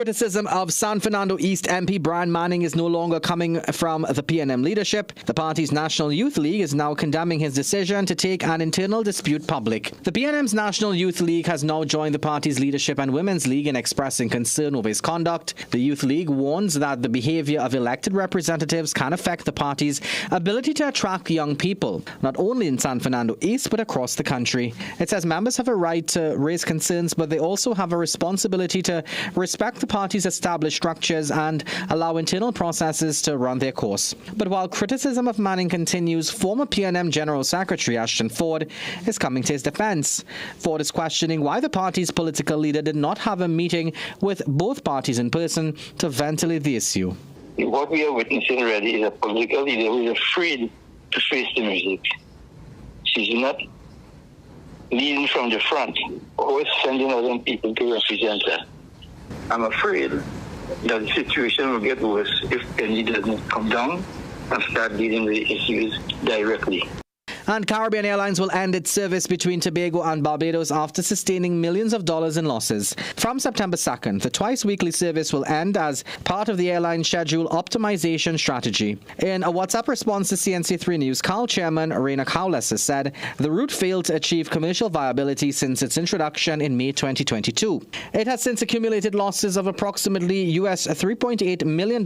Criticism of San Fernando East MP Brian Manning is no longer coming from the PNM leadership. The party's National Youth League is now condemning his decision to take an internal dispute public. The PNM's National Youth League has now joined the party's leadership and Women's League in expressing concern over his conduct. The Youth League warns that the behavior of elected representatives can affect the party's ability to attract young people, not only in San Fernando East but across the country. It says members have a right to raise concerns, but they also have a responsibility to respect the party's established structures and allow internal processes to run their course. But while criticism of Manning continues, former PNM General Secretary Ashton Ford is coming to his defense. Ford is questioning why the party's political leader did not have a meeting with both parties in person to ventilate the issue. What we are witnessing already is a political leader who is afraid to face the music. She's not leading from the front, always sending other people to represent her. I'm afraid that the situation will get worse if Penny doesn't come down and start dealing with the issues directly. And Caribbean Airlines will end its service between Tobago and Barbados after sustaining millions of dollars in losses. From September 2nd, the twice-weekly service will end as part of the airline's schedule optimization strategy. In a WhatsApp response to CNC3 News, CAL Chairman Raina Cowless has said the route failed to achieve commercial viability since its introduction in May 2022. It has since accumulated losses of approximately US $3.8 million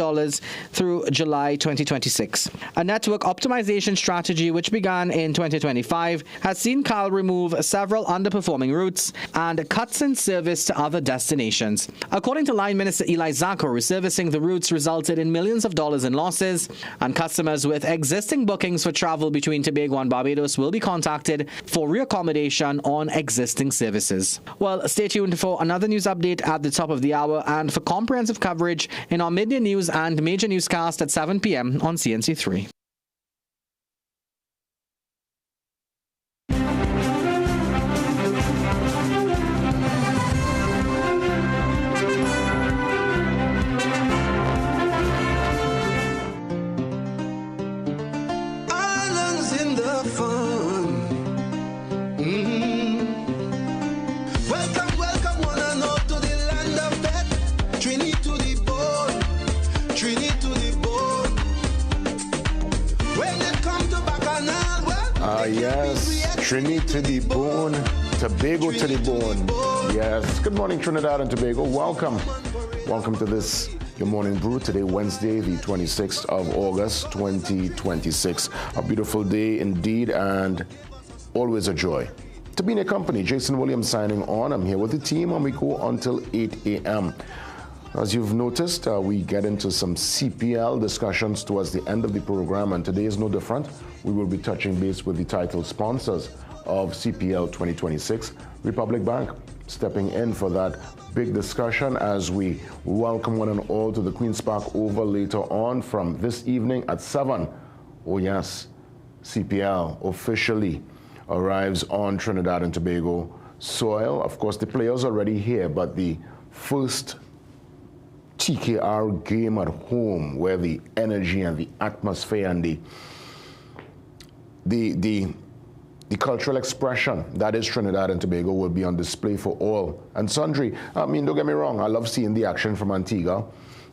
through July 2026. A network optimization strategy which began in 2025 has seen CAL remove several underperforming routes and cuts in service to other destinations. According to Line Minister Eli Zacko, reservicing the routes resulted in millions of dollars in losses, and customers with existing bookings for travel between Tobago and Barbados will be contacted for reaccommodation on existing services. Well, stay tuned for another news update at the top of the hour and for comprehensive coverage in our midday news and major newscast at 7 p.m. on CNC3. Trinity to the bone, Tobago to the bone. Yes. Good morning, Trinidad and Tobago. Welcome. Welcome to this, your morning brew. Today, Wednesday, the 26th of August, 2026. A beautiful day indeed, and always a joy to be in your company. Jason Williams signing on. I'm here with the team, and we go until 8 a.m. As you've noticed, we get into some CPL discussions towards the end of the program, and today is no different. We will be touching base with the title sponsors of CPL 2026, Republic Bank, stepping in for that big discussion as we welcome one and all to the Queen's Park Oval later on from this evening at 7. Oh yes, CPL officially arrives on Trinidad and Tobago soil. Of course, the players are already here, but the first TKR game at home, where the energy and the atmosphere and the cultural expression that is Trinidad and Tobago will be on display for all and sundry. I mean, don't get me wrong, I love seeing the action from Antigua.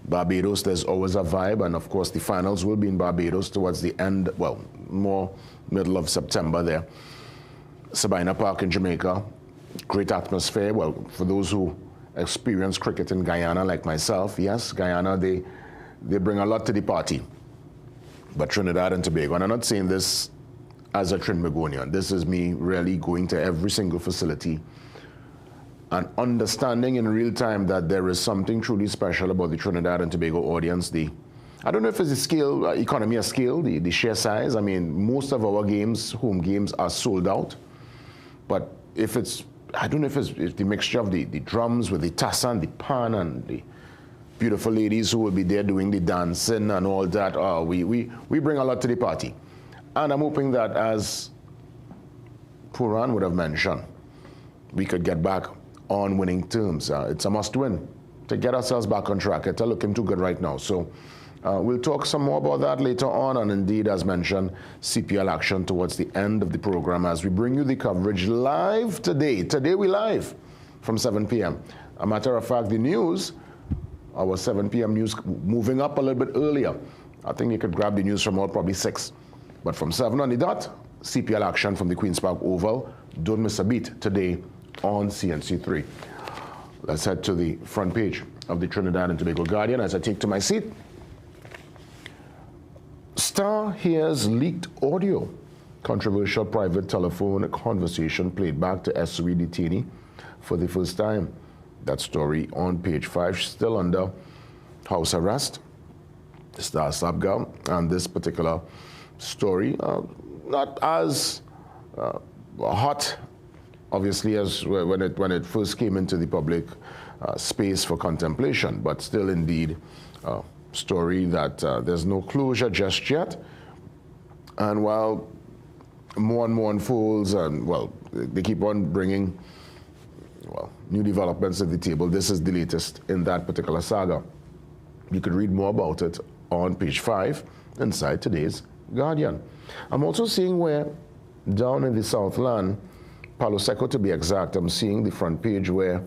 Barbados, there's always a vibe, and of course the finals will be in Barbados towards the end, well, more middle of September there. Sabina Park in Jamaica, great atmosphere. Well, for those who experience cricket in Guyana like myself, yes, Guyana, they bring a lot to the party. But Trinidad and Tobago, and I'm not saying this as a Trinbagonian, this is me really going to every single facility and understanding in real time that there is something truly special about the Trinidad and Tobago audience. I don't know if it's the scale, economy of scale, the sheer size. I mean, most of our games, home games, are sold out. But if it's, I don't know if it's the mixture of the drums with the tassa and the pan and the beautiful ladies who will be there doing the dancing and all that. We bring a lot to the party. And I'm hoping that, as Puran would have mentioned, we could get back on winning terms. It's a must-win to get ourselves back on track. It's looking too good right now. So we'll talk some more about that later on. And indeed, as mentioned, CPL action towards the end of the program as we bring you the coverage live today. Today we live from 7 p.m. A matter of fact, the news our 7 p.m. news moving up a little bit earlier. I think you could grab the news from all probably 6. But from 7 on the dot, CPL action from the Queen's Park Oval. Don't miss a beat today on CNC3. Let's head to the front page of the Trinidad and Tobago Guardian as I take to my seat. Star hears leaked audio. Controversial private telephone conversation played back to SOE detainee for the first time. That story on page 5, still under house arrest. Star Sabga, and this particular story, not as hot, obviously, as when it first came into the public space for contemplation, but still indeed a story that there's no closure just yet. And while more and more unfolds, and well, they keep on bringing new developments to the table. This is the latest in that particular saga. You could read more about it on page 5 inside today's Guardian. I'm also seeing where down in the Southland, Palo Seco to be exact, I'm seeing the front page where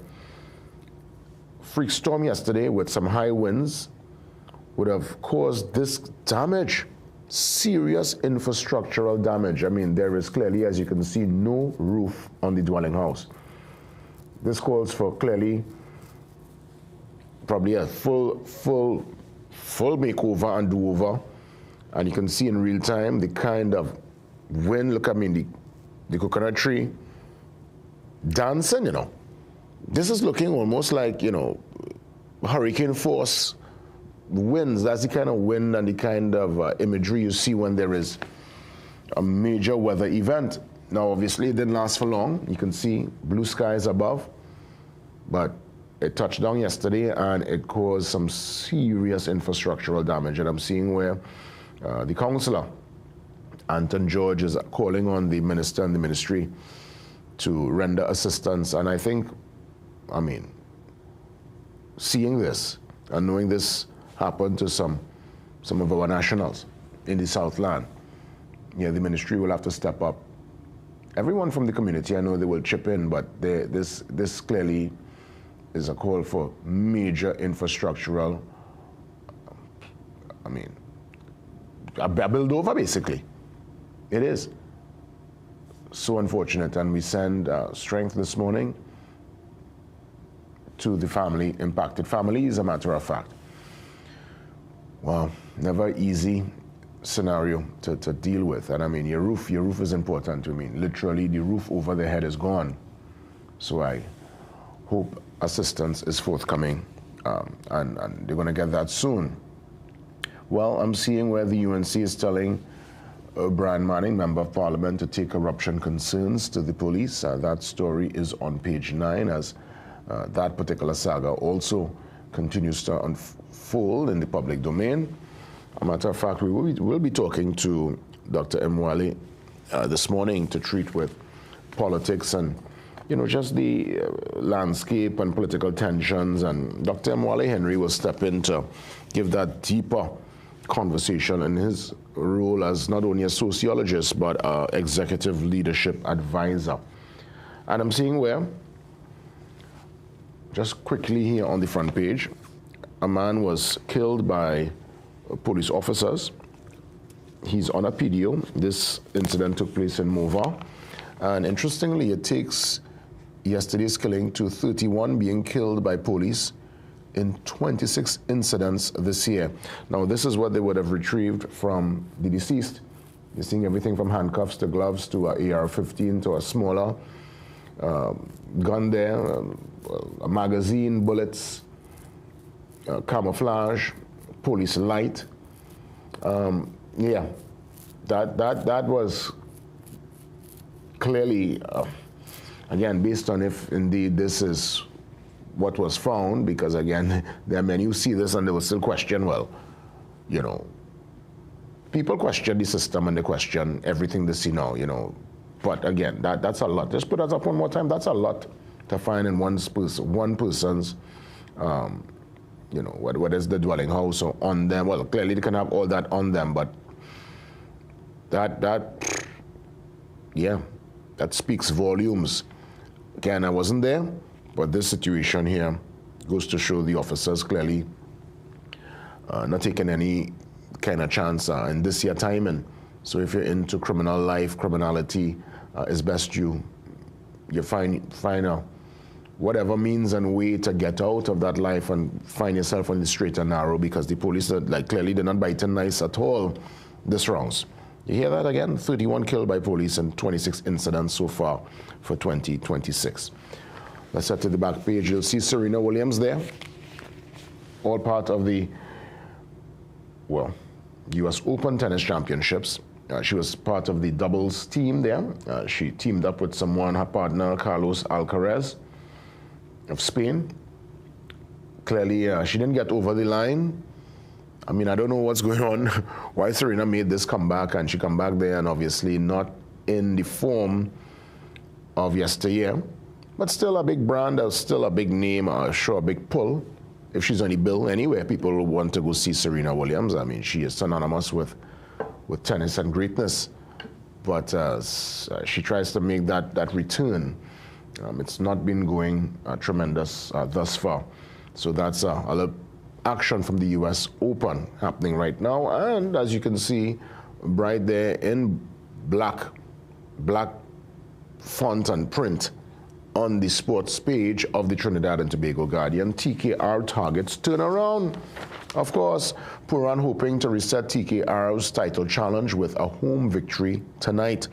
freak storm yesterday with some high winds would have caused this damage, serious infrastructural damage. I mean, there is clearly, as you can see, no roof on the dwelling house. This calls for clearly probably a full makeover and do-over. And you can see in real time the kind of wind. Look, I mean, the coconut tree dancing, you know. This is looking almost like, you know, hurricane force winds. That's the kind of wind and the kind of imagery you see when there is a major weather event. Now, obviously, it didn't last for long. You can see blue skies above, but it touched down yesterday and it caused some serious infrastructural damage. And I'm seeing where the councillor, Anton George, is calling on the minister and the ministry to render assistance. And I think, I mean, seeing this and knowing this happened to some of our nationals in the Southland, yeah, the ministry will have to step up. Everyone from the community, I know they will chip in, but this clearly is a call for major infrastructural, I mean, a build over basically. It is. So unfortunate, and we send strength this morning to the impacted families, a matter of fact. Well, never easy scenario to deal with. And I mean, your roof is important to me. Literally, the roof over the head is gone. So I hope assistance is forthcoming, and they're going to get that soon. Well, I'm seeing where the UNC is telling Brian Manning, Member of Parliament, to take corruption concerns to the police. That story is on page 9 as that particular saga also continues to unfold in the public domain. A matter of fact, we will be talking to Dr. Mwale this morning to treat with politics and, you know, just the landscape and political tensions. And Dr. Mwale Henry will step in to give that deeper conversation in his role as not only a sociologist, but executive leadership advisor. And I'm seeing where, just quickly here on the front page, a man was killed by police officers. He's on a PDO. This incident took place in Mova. And interestingly, it takes yesterday's killing to 31 being killed by police in 26 incidents this year. Now, this is what they would have retrieved from the deceased. You're seeing everything from handcuffs to gloves to an AR-15 to a smaller gun there, a magazine, bullets, camouflage, police light. Yeah, that was clearly, again, based on if indeed this is what was found, because again, there are many who see this and they will still question, well, you know, people question the system and they question everything they see now, you know. But again, that's a lot. Just put that up one more time. That's a lot to find in one person's, you know, what is the dwelling house or on them. Well, clearly they can have all that on them, but yeah, that speaks volumes. Again, I wasn't there, but this situation here Goes to show the officers clearly not taking any kind of chance in this year timing. So if you're into criminal life, criminality, it's best you find out whatever means and way to get out of that life and find yourself on the straight and narrow, because the police are, like, clearly they're not biting nice at all this rounds. You hear that again? 31 killed by police and 26 incidents so far for 2026. Let's head to the back page. You'll see Serena Williams there. All part of the, well, U.S. Open Tennis Championships. She was part of the doubles team there. She teamed up with someone, her partner, Carlos Alcaraz of Spain. Clearly, she didn't get over the line. I mean, I don't know what's going on, why Serena made this comeback, and she come back there and obviously not in the form of yesteryear, but still a big brand, still a big name, sure, a big pull. If she's on the bill anywhere, people will want to go see Serena Williams. I mean, she is synonymous with tennis and greatness, but she tries to make that return. It's not been going tremendous thus far. So that's a little action from the U.S. Open happening right now. And as you can see, right there in black font and print on the sports page of the Trinidad and Tobago Guardian, TKR targets turnaround. Of course, Puran hoping to reset TKR's title challenge with a home victory tonight.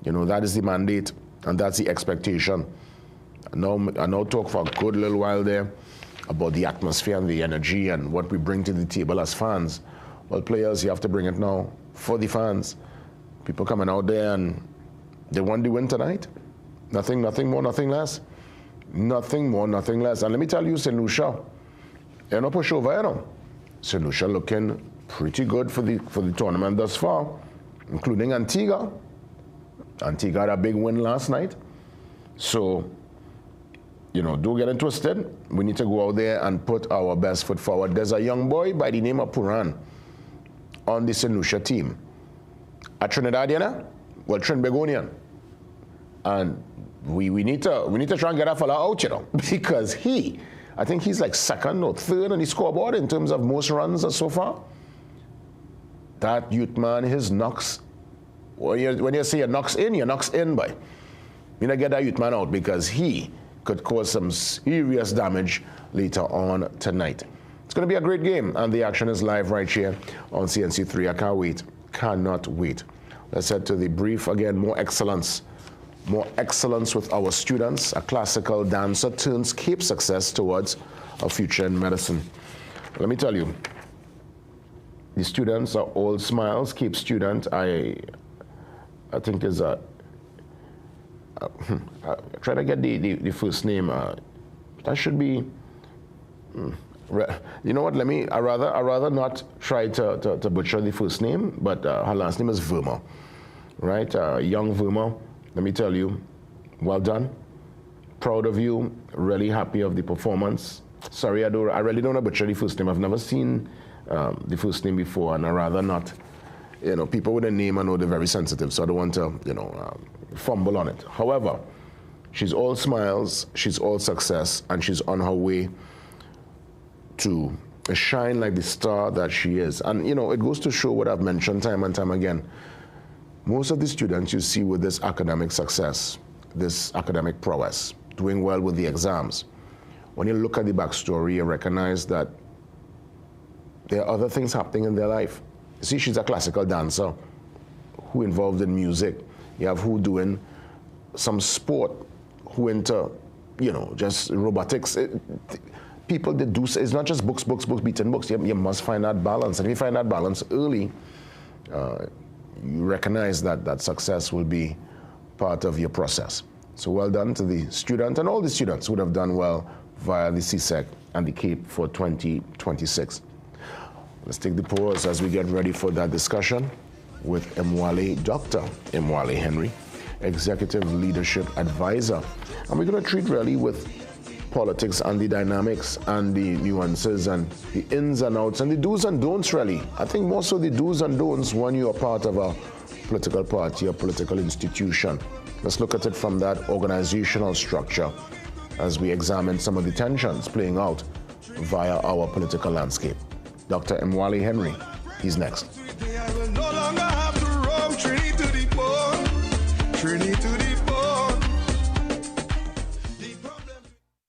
You know, that is the mandate, and that's the expectation. I now talk for a good little while there about the atmosphere and the energy and what we bring to the table as fans. Well, players, you have to bring it now for the fans. People coming out there and they want the win tonight. Nothing more, nothing less. Nothing more, nothing less. And let me tell you, St. Lucia, you're not push over, you know. St. Lucia looking pretty good for the tournament thus far, including Antigua. Antigua had a big win last night. So, you know, don't get it twisted. We need to go out there and put our best foot forward. There's a young boy by the name of Puran on the St. Lucia team. A Trinidadian, well, Trinbagonian. And we need to try and get that fella out, you know, because I think he's like second or third on the scoreboard in terms of most runs so far. That youth man, his knocks, when you say your knocks in, boy. You know, get that youth man out, because he could cause some serious damage later on tonight. It's going to be a great game, and the action is live right here on CNC3. I can't wait. Cannot wait. Let's head to the brief again. More excellence with our students. A classical dancer turns Cape success towards a future in medicine. Let me tell you, the students are all smiles. Cape student, I think is a try to get the first name. That should be. You know what? I rather not try to butcher the first name, but her last name is Verma, right? Young Verma. Let me tell you, well done. Proud of you. Really happy of the performance. Sorry, I really don't know butcher the first name. I've never seen the first name before, and I rather not. You know, people with a name, I know they're very sensitive, so I don't want to, fumble on it. However, she's all smiles, she's all success, and she's on her way to shine like the star that she is. And, it goes to show what I've mentioned time and time again. Most of the students you see with this academic success, this academic prowess, doing well with the exams, when you look at the backstory, you recognize that there are other things happening in their life. You see, she's a classical dancer who involved in music. You have who doing some sport, who into, just robotics. People that do, it's not just books, beating books. You must find that balance. And if you find that balance early, you recognize that success will be part of your process. So well done to the student and all the students who would have done well via the CSEC and the CAPE for 2026. Let's take the pause as we get ready for that discussion with Dr. Mwale Henry, Executive Leadership Advisor. And we're going to treat really with politics and the dynamics and the nuances and the ins and outs and the do's and don'ts, really. I think more so the do's and don'ts when you are part of a political party or political institution. Let's look at it from that organizational structure as we examine some of the tensions playing out via our political landscape. Dr. Mwale Henry, he's next.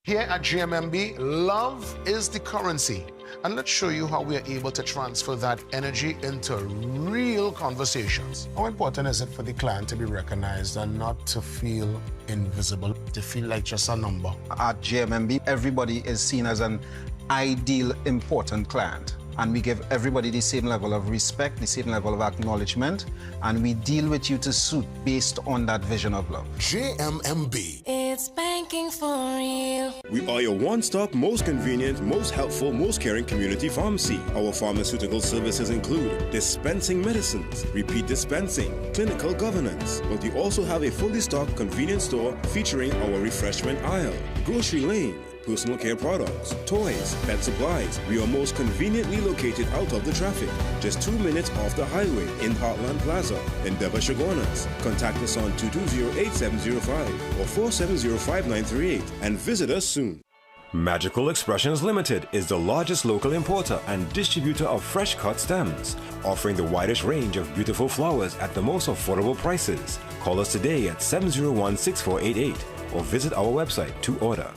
Here at GMMB, love is the currency. And let's show you how we are able to transfer that energy into real conversations. How important is it for the client to be recognized and not to feel invisible, to feel like just a number? At GMMB, everybody is seen as an ideal, important client. And we give everybody the same level of respect, the same level of acknowledgement, and we deal with you to suit based on that vision of love. GMMB. It's banking for real. We are your one-stop, most convenient, most helpful, most caring community pharmacy. Our pharmaceutical services include dispensing medicines, repeat dispensing, clinical governance, but we also have a fully stocked convenience store featuring our refreshment aisle, grocery lane, personal care products, toys, pet supplies. We are most conveniently located out of the traffic, just 2 minutes off the highway in Heartland Plaza in Deba Shagonas. Contact us on 220-8705 or 470-5938 and visit us soon. Magical Expressions Limited is the largest local importer and distributor of fresh cut stems, offering the widest range of beautiful flowers at the most affordable prices. Call us today at 701-6488 or visit our website to order.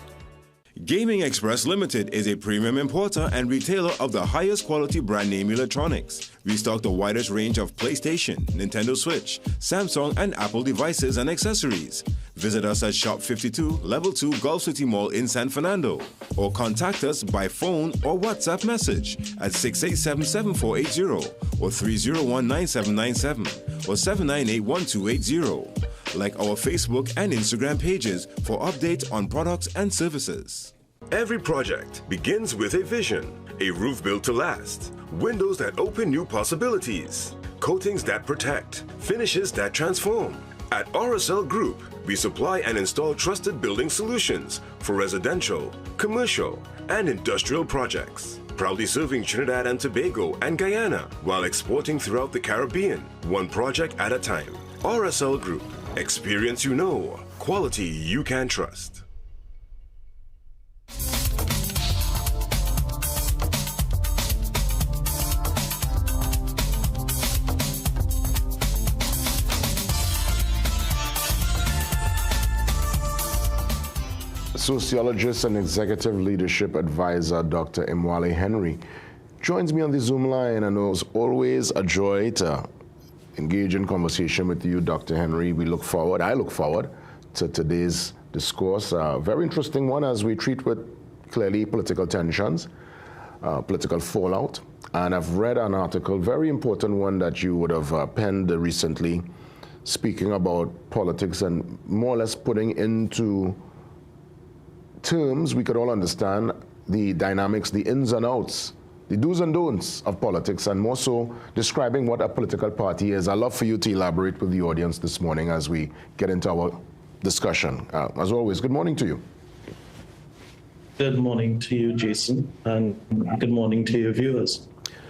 Gaming Express Limited is a premium importer and retailer of the highest quality brand name electronics. We stock the widest range of PlayStation, Nintendo Switch, Samsung and Apple devices and accessories. Visit us at Shop 52, Level 2 Gulf City Mall in San Fernando, or contact us by phone or WhatsApp message at 687-7480 or 301-9797 or 798-1280. Like our Facebook and Instagram pages for updates on products and services. Every project begins with a vision, a roof built to last, windows that open new possibilities, coatings that protect, finishes that transform. At RSL Group, we supply and install trusted building solutions for residential, commercial, and industrial projects. Proudly serving Trinidad and Tobago and Guyana while exporting throughout the Caribbean, one project at a time. RSL Group. Experience you know, quality you can trust. Sociologist and executive leadership advisor Dr. Mwale Henry joins me on the Zoom line, and it's always a joy to engage in conversation with you, Dr. Henry. I look forward to today's discourse. A very interesting one as we treat with clearly political tensions, political fallout. And I've read an article, very important one that you would have penned recently, speaking about politics and more or less putting into terms we could all understand the dynamics, the ins and outs, the do's and don'ts of politics, and more so describing what a political party is. I'd love for you to elaborate with the audience this morning as we get into our discussion. As always, good morning to you. Good morning to you, Jason, and good morning to your viewers.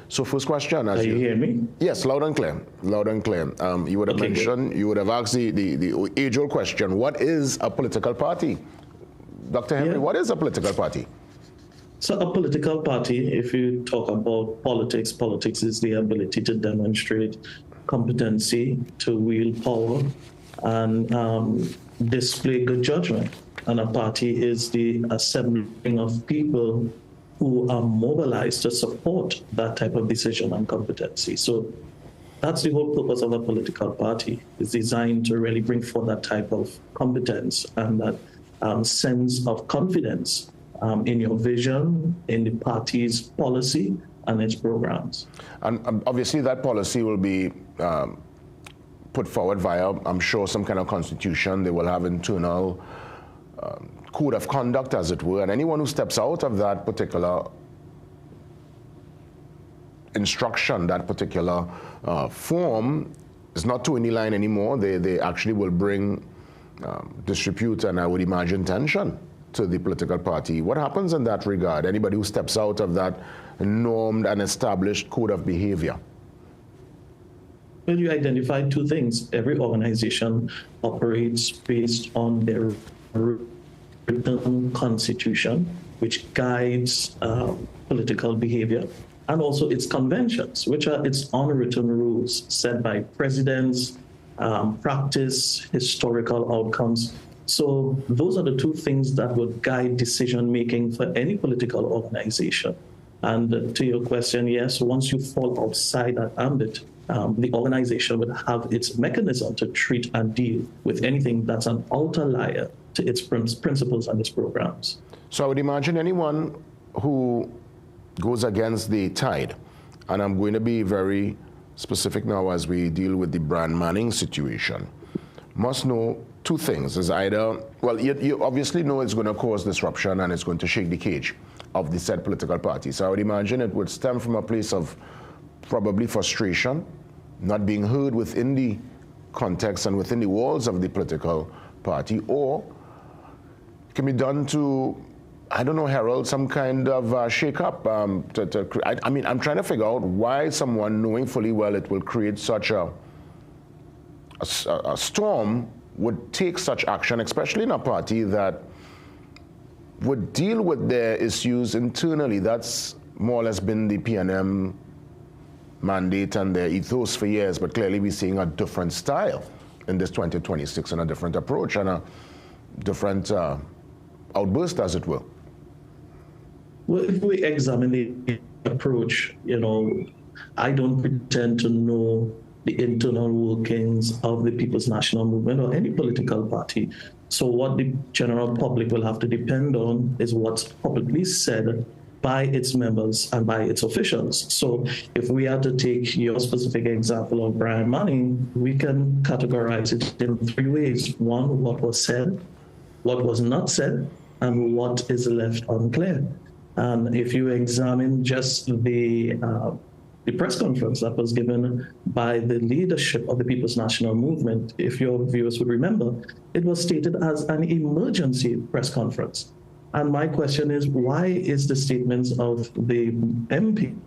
So first question. Can you hear me? Yes, loud and clear. Loud and clear. You would have mentioned, you would have asked the age-old question, what is a political party? Dr. Henry, what is a political party? So a political party, if you talk about politics, politics is the ability to demonstrate competency, to wield power, and display good judgment. And a party is the assembling of people who are mobilized to support that type of decision and competency. So that's the whole purpose of a political party. It's designed to really bring forth that type of competence and that sense of confidence in your vision, in the party's policy and its programs. And obviously that policy will be put forward via, I'm sure, some kind of constitution. They will have internal code of conduct, as it were, and anyone who steps out of that particular instruction, that particular form, is not to any line anymore. They actually will bring disrepute and, I would imagine, tension to the political party. What happens in that regard? Anybody who steps out of that normed and established code of behavior? Well, you identified two things. Every organization operates based on their unwritten constitution which guides political behavior, and also its conventions, which are its unwritten rules set by presidents, practice, historical outcomes. So those are the two things that would guide decision-making for any political organization. And to your question, yes, once you fall outside that ambit, the organization would have its mechanism to treat and deal with anything that's an outlier to its principles and its programs. So I would imagine anyone who goes against the tide, and I'm going to be very specific now as we deal with the Brand Manning situation, must know two things. Is either, well, you obviously know it's going to cause disruption and it's going to shake the cage of the said political party. So I would imagine it would stem from a place of probably frustration, not being heard within the context and within the walls of the political party, or it can be done to, I don't know, herald some kind of shake-up. I mean, I'm trying to figure out why someone, knowing fully well it will create such a storm, would take such action, especially in a party that would deal with their issues internally. That's more or less been the PNM mandate and their ethos for years, but clearly we're seeing a different style in this 2026 and a different approach and a different outburst, as it will. Well, if we examine the approach, I don't pretend to know the internal workings of the People's National Movement or any political party. So what the general public will have to depend on is what's publicly said by its members and by its officials. So if we are to take your specific example of Brand Manning, we can categorize it in three ways. One, what was said, what was not said, and what is left unclear. And if you examine just the press conference that was given by the leadership of the People's National Movement, if your viewers would remember, it was stated as an emergency press conference. And my question is, why is the statements of the MP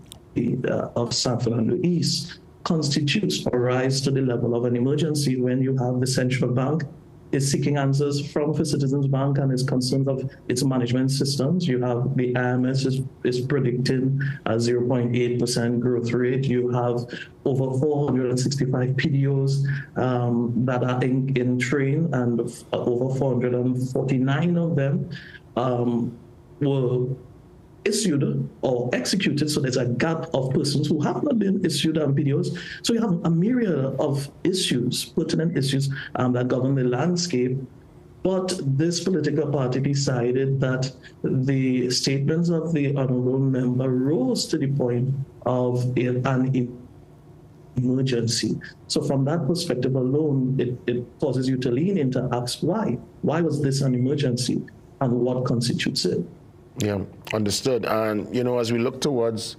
of San Fernando East constitutes or rise to the level of an emergency when you have the central bank is seeking answers from the Citizens Bank and is concerned of its management systems? You have the IMS is predicting a 0.8% growth rate. You have over 465 PDOs that are in train, and over 449 of them were issued or executed. So there's a gap of persons who have not been issued PDOs. So you have a myriad of issues, pertinent issues that govern the landscape. But this political party decided that the statements of the honorable member rose to the point of an emergency. So from that perspective alone, it causes you to lean into ask why. Why was this an emergency and what constitutes it? Yeah, understood. And, as we look towards,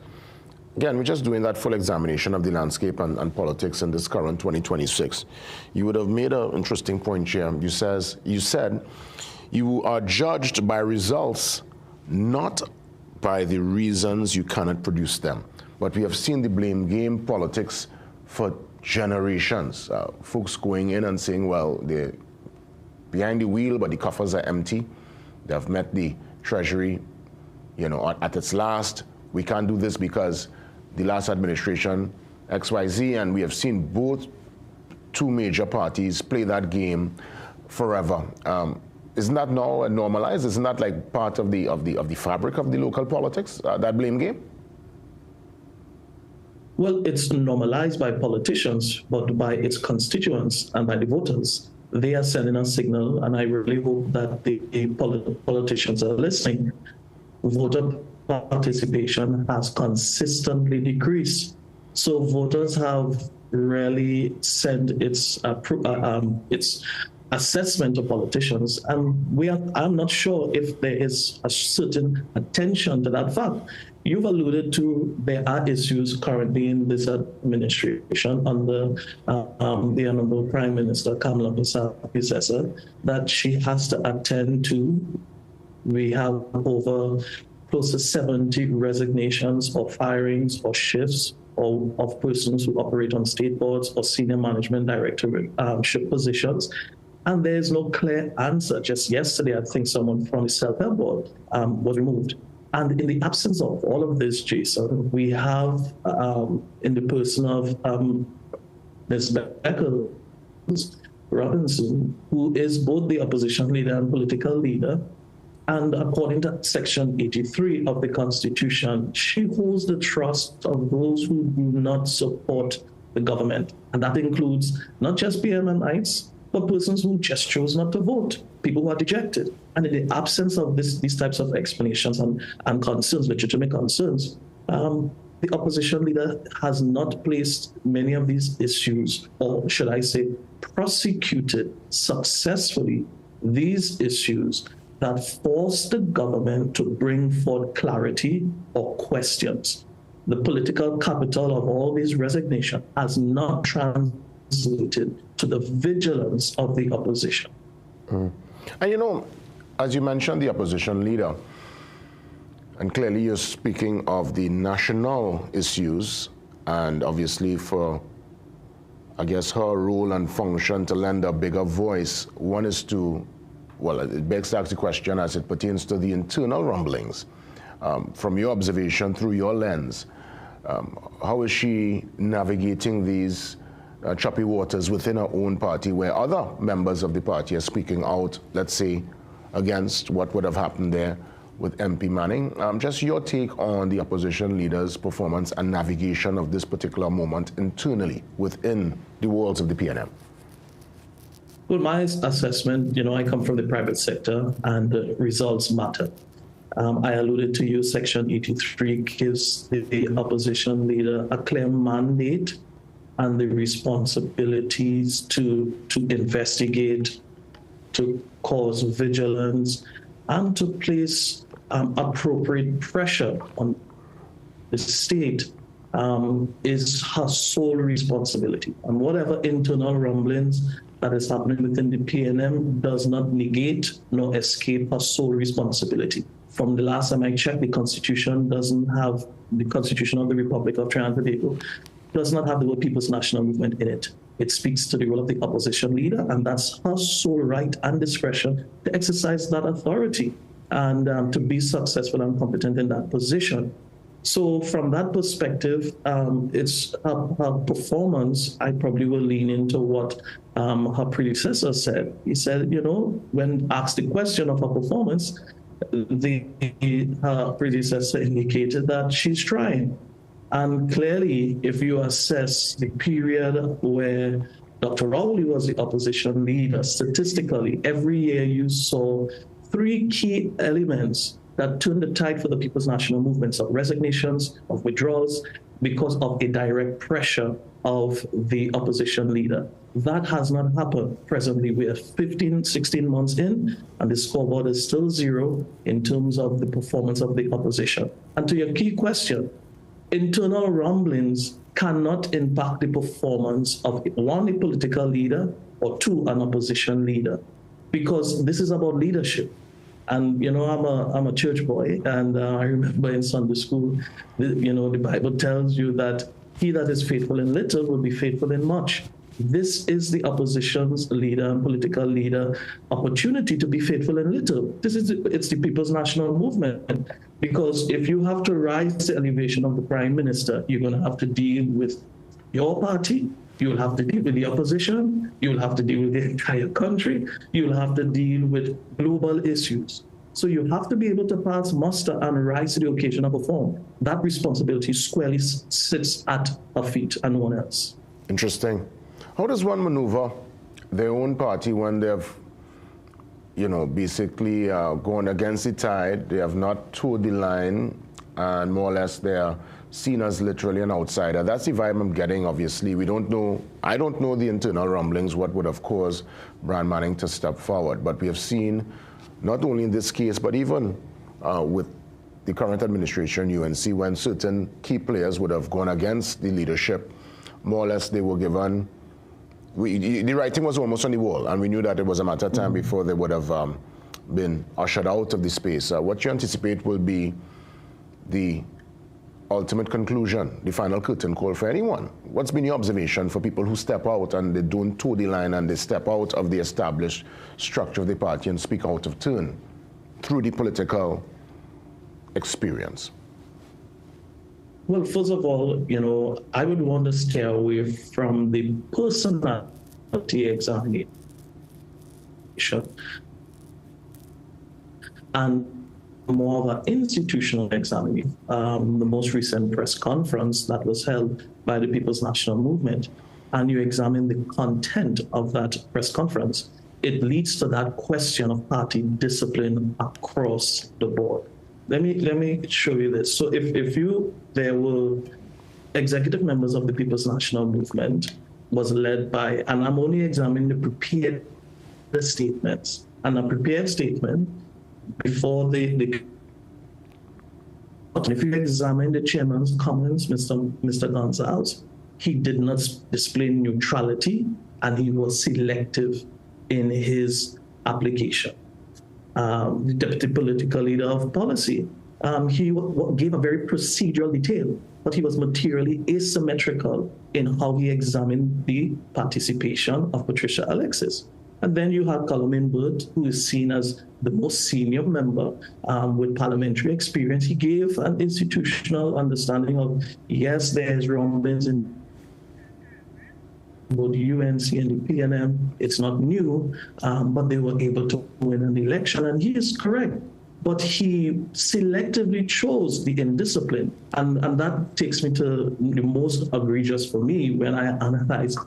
again, we're just doing that full examination of the landscape and politics in this current 2026. You would have made an interesting point here. You said you are judged by results, not by the reasons you cannot produce them. But we have seen the blame game politics for generations. Folks going in and saying, well, they're behind the wheel, but the coffers are empty. They have met the Treasury, at its last. We can't do this because the last administration, XYZ, and we have seen both two major parties play that game forever. Isn't that now normalized? Isn't that like part of the fabric of the local politics, that blame game? Well, it's normalized by politicians, but by its constituents and by the voters. They are sending a signal, and I really hope that the politicians are listening. Voter participation has consistently decreased. So voters have really sent its assessment of politicians, and I'm not sure if there is a certain attention to that fact. You've alluded to there are issues currently in this administration under the Honorable Prime Minister Kamala Harris's predecessor that she has to attend to. We have over close to 70 resignations or firings or shifts of persons who operate on state boards or senior management directorship positions. And there's no clear answer. Just yesterday, I think someone from the self-help board was removed. And in the absence of all of this, Jason, we have, in the person of Ms. Becker Robinson, who is both the opposition leader and political leader. And according to Section 83 of the Constitution, she holds the trust of those who do not support the government. And that includes not just BMNites, but persons who just chose not to vote, people who are dejected. And in the absence of these types of explanations and concerns, legitimate concerns, the opposition leader has not placed many of these issues, or should I say, prosecuted successfully these issues that force the government to bring forth clarity or questions. The political capital of all these resignations has not translated to the vigilance of the opposition. And you know, as you mentioned, the opposition leader, and clearly you're speaking of the national issues, and obviously for, I guess, her role and function to lend a bigger voice. One is to, well, it begs to ask the question as it pertains to the internal rumblings. From your observation, through your lens, how is she navigating these choppy waters within her own party where other members of the party are speaking out, let's say, against what would have happened there with MP Manning? Just your take on the opposition leader's performance and navigation of this particular moment internally within the walls of the PNM. Well, my assessment, you know, I come from the private sector and results matter. I alluded to you, Section 83 gives the opposition leader a clear mandate and the responsibilities to investigate, to cause vigilance, and to place appropriate pressure on the state is her sole responsibility. And whatever internal rumblings that is happening within the PNM does not negate nor escape her sole responsibility. From the last time I checked, the Constitution doesn't have, the Constitution of the Republic of Trinidad and Tobago does not have the word People's National Movement in it. It speaks to the role of the opposition leader, and that's her sole right and discretion to exercise that authority and to be successful and competent in that position. So from that perspective, it's her performance, I probably will lean into what her predecessor said. He said, you know, when asked the question of her performance, her predecessor indicated that she's trying. And clearly, if you assess the period where Dr. Rowley was the opposition leader, statistically, every year you saw three key elements that turned the tide for the People's National Movements of resignations, of withdrawals, because of a direct pressure of the opposition leader. That has not happened. Presently, we are 15, 16 months in, and the scoreboard is still zero in terms of the performance of the opposition. And to your key question, internal rumblings cannot impact the performance of one, a political leader, or two, an opposition leader, because this is about leadership. And, you know, I'm a church boy, and I remember in Sunday school, the Bible tells you that he that is faithful in little will be faithful in much. This is the opposition's leader and political leader opportunity to be faithful in little. It's the People's National Movement, because if you have to rise the elevation of the prime minister, you're going to have to deal with your party, you'll have to deal with the opposition, you'll have to deal with the entire country, you'll have to deal with global issues. So you have to be able to pass muster and rise to the occasion and perform. That responsibility squarely sits at her feet and no one else. Interesting. How does one maneuver their own party when they've, basically gone against the tide, they have not toed the line, and more or less they are seen as literally an outsider? That's the vibe I'm getting, obviously. We don't know, I don't know the internal rumblings, what would have caused Brand Manning to step forward, but we have seen, not only in this case, but even with the current administration, UNC, when certain key players would have gone against the leadership, more or less they were given, the writing was almost on the wall, and we knew that it was a matter of time before they would have been ushered out of the space. What you anticipate will be the ultimate conclusion, the final curtain call for anyone? What's been your observation for people who step out and they don't toe the line and they step out of the established structure of the party and speak out of turn through the political experience? Well, first of all, I would want to stay away from the personality examination and more of an institutional examining. The most recent press conference that was held by the People's National Movement, and you examine the content of that press conference, it leads to that question of party discipline across the board. Let me show you this. So there were executive members of the People's National Movement was led by, and I'm only examining the prepared statements, and a prepared statement before if you examine the chairman's comments, Mr. Gonzalez, he did not display neutrality and he was selective in his application. The deputy political leader of policy, he gave a very procedural detail, but he was materially asymmetrical in how he examined the participation of Patricia Alexis. And then you have Colomine Burt, who is seen as the most senior member with parliamentary experience. He gave an institutional understanding of, yes, there's rumblings in both UNC and the PNM. It's not new, but they were able to win an election, and he is correct. But he selectively chose the indiscipline. And that takes me to the most egregious for me when I analyzed,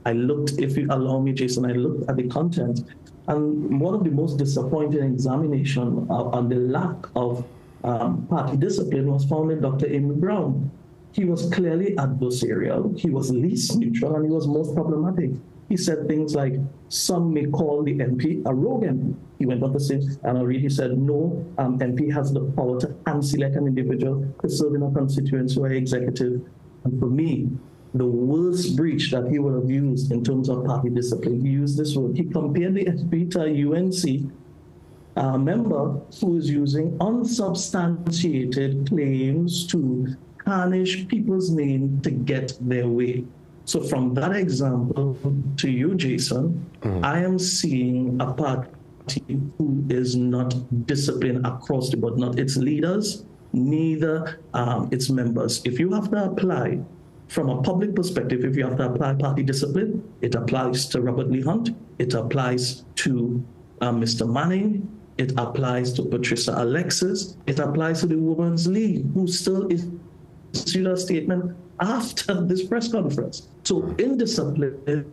I looked, if you allow me, Jason, I looked at the content. And one of the most disappointing examination on the lack of party discipline was found in Dr. Amy Brown. He was clearly adversarial, he was least neutral, and he was most problematic. He said things like, some may call the MP a rogue MP. He went on to say, and I'll read, he said, no, MP has the power to hand-select an individual to serve in a constituency or executive. And for me, the worst breach that he would have used in terms of party discipline, he used this word. He compared the SP to a UNC member who is using unsubstantiated claims to tarnish people's name to get their way. So from that example to you, Jason, I am seeing a party who is not disciplined across the board, not its leaders, neither its members. If you have to apply from a public perspective, if you have to apply party discipline, it applies to Robert Lee Hunt, it applies to Mr. Manning, it applies to Patricia Alexis, it applies to the Women's League, who still issued a statement after this press conference. So indiscipline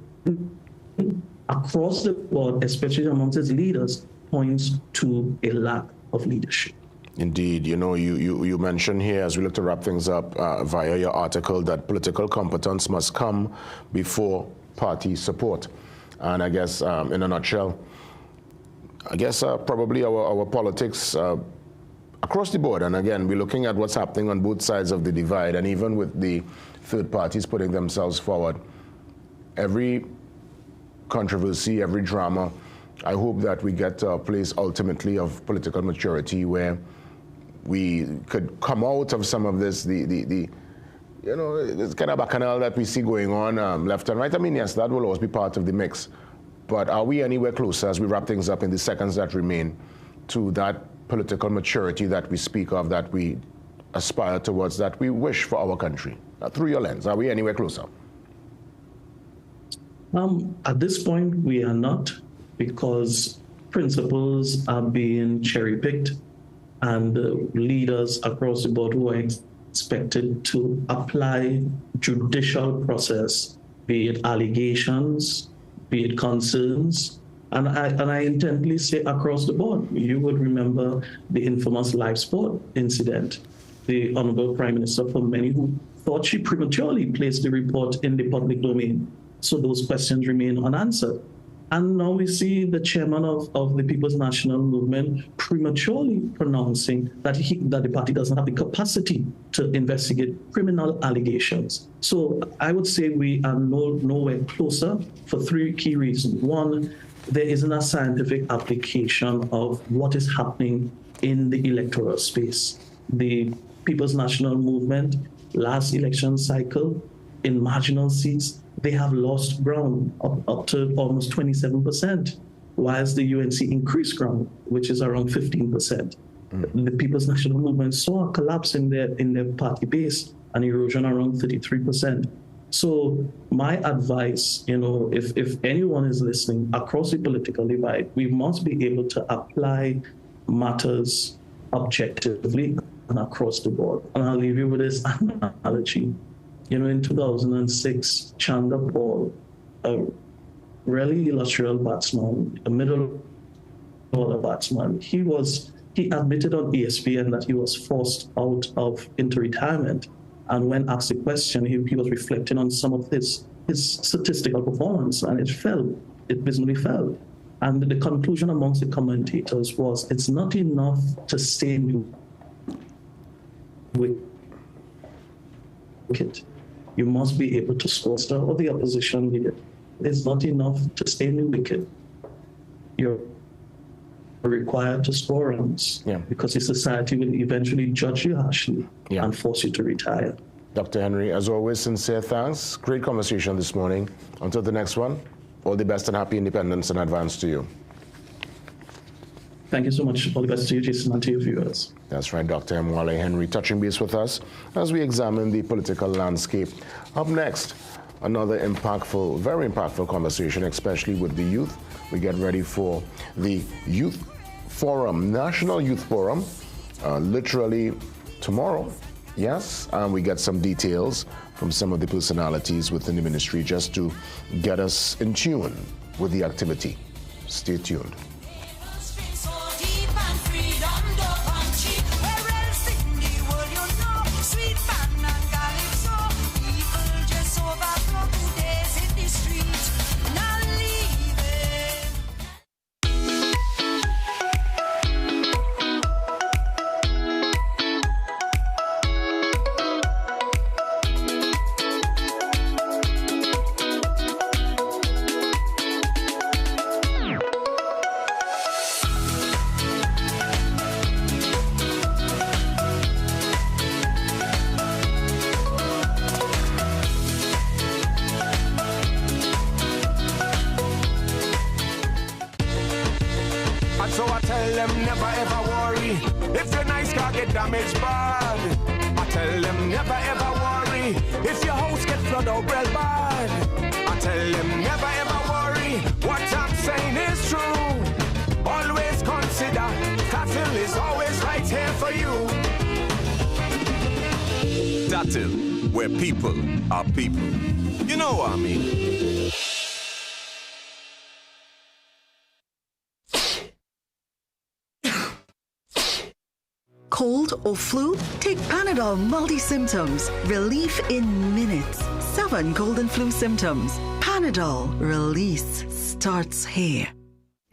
across the board, especially amongst its leaders, points to a lack of leadership. Indeed. You mentioned here, as we look to wrap things up via your article, that political competence must come before party support. And I guess, in a nutshell, probably our politics across the board, and again, we're looking at what's happening on both sides of the divide, and even with the third parties putting themselves forward, every controversy, every drama, I hope that we get to a place ultimately of political maturity where we could come out of some of this, this kind of bacchanal that we see going on left and right. I mean, yes, that will always be part of the mix, but are we anywhere closer as we wrap things up in the seconds that remain to that political maturity that we speak of, that we aspire towards, that we wish for our country? Through your lens, are we anywhere closer? At this point, we are not, because principles are being cherry-picked, and leaders across the board who are expected to apply judicial process, be it allegations, be it concerns, and I intently say across the board. You would remember the infamous live sport incident. The Honorable Prime Minister, for many who thought she prematurely placed the report in the public domain. So those questions remain unanswered. And now we see the chairman of the People's National Movement prematurely pronouncing that the party doesn't have the capacity to investigate criminal allegations. So I would say we are nowhere closer for three key reasons. One, there isn't a scientific application of what is happening in the electoral space. The People's National Movement, last election cycle, in marginal seats, they have lost ground up to almost 27%, whilst the UNC increased ground, which is around 15%. The People's National Movement saw a collapse in their party base, an erosion around 33%. So my advice, if anyone is listening across the political divide, we must be able to apply matters objectively and across the board. And I'll leave you with this analogy. In 2006, Chandler Paul, a really illustrious batsman, a middle order batsman, he admitted on ESPN that he was forced into retirement. And when asked the question, he was reflecting on some of his statistical performance, and it visibly fell. And the conclusion amongst the commentators was, it's not enough to stay in the wicket. You must be able to score. Or the opposition leader. It's not enough to stay in the wicket. You're required to score runs, because the society will eventually judge you harshly and force you to retire. Dr. Henry, as always, sincere thanks. Great conversation this morning. Until the next one, all the best and happy independence in advance to you. Thank you so much. All the best to you, Jason, and to your viewers. That's right, Dr. Mwale Henry touching base with us as we examine the political landscape. Up next, another impactful, very impactful conversation, especially with the youth. We get ready for the Youth Forum, National Youth Forum, literally tomorrow. Yes, and we get some details from some of the personalities within the ministry just to get us in tune with the activity. Stay tuned. Where people are people. You know what I mean? Cold or flu? Take Panadol multi-symptoms. Relief in minutes. 7 cold and flu symptoms. Panadol. Release starts here.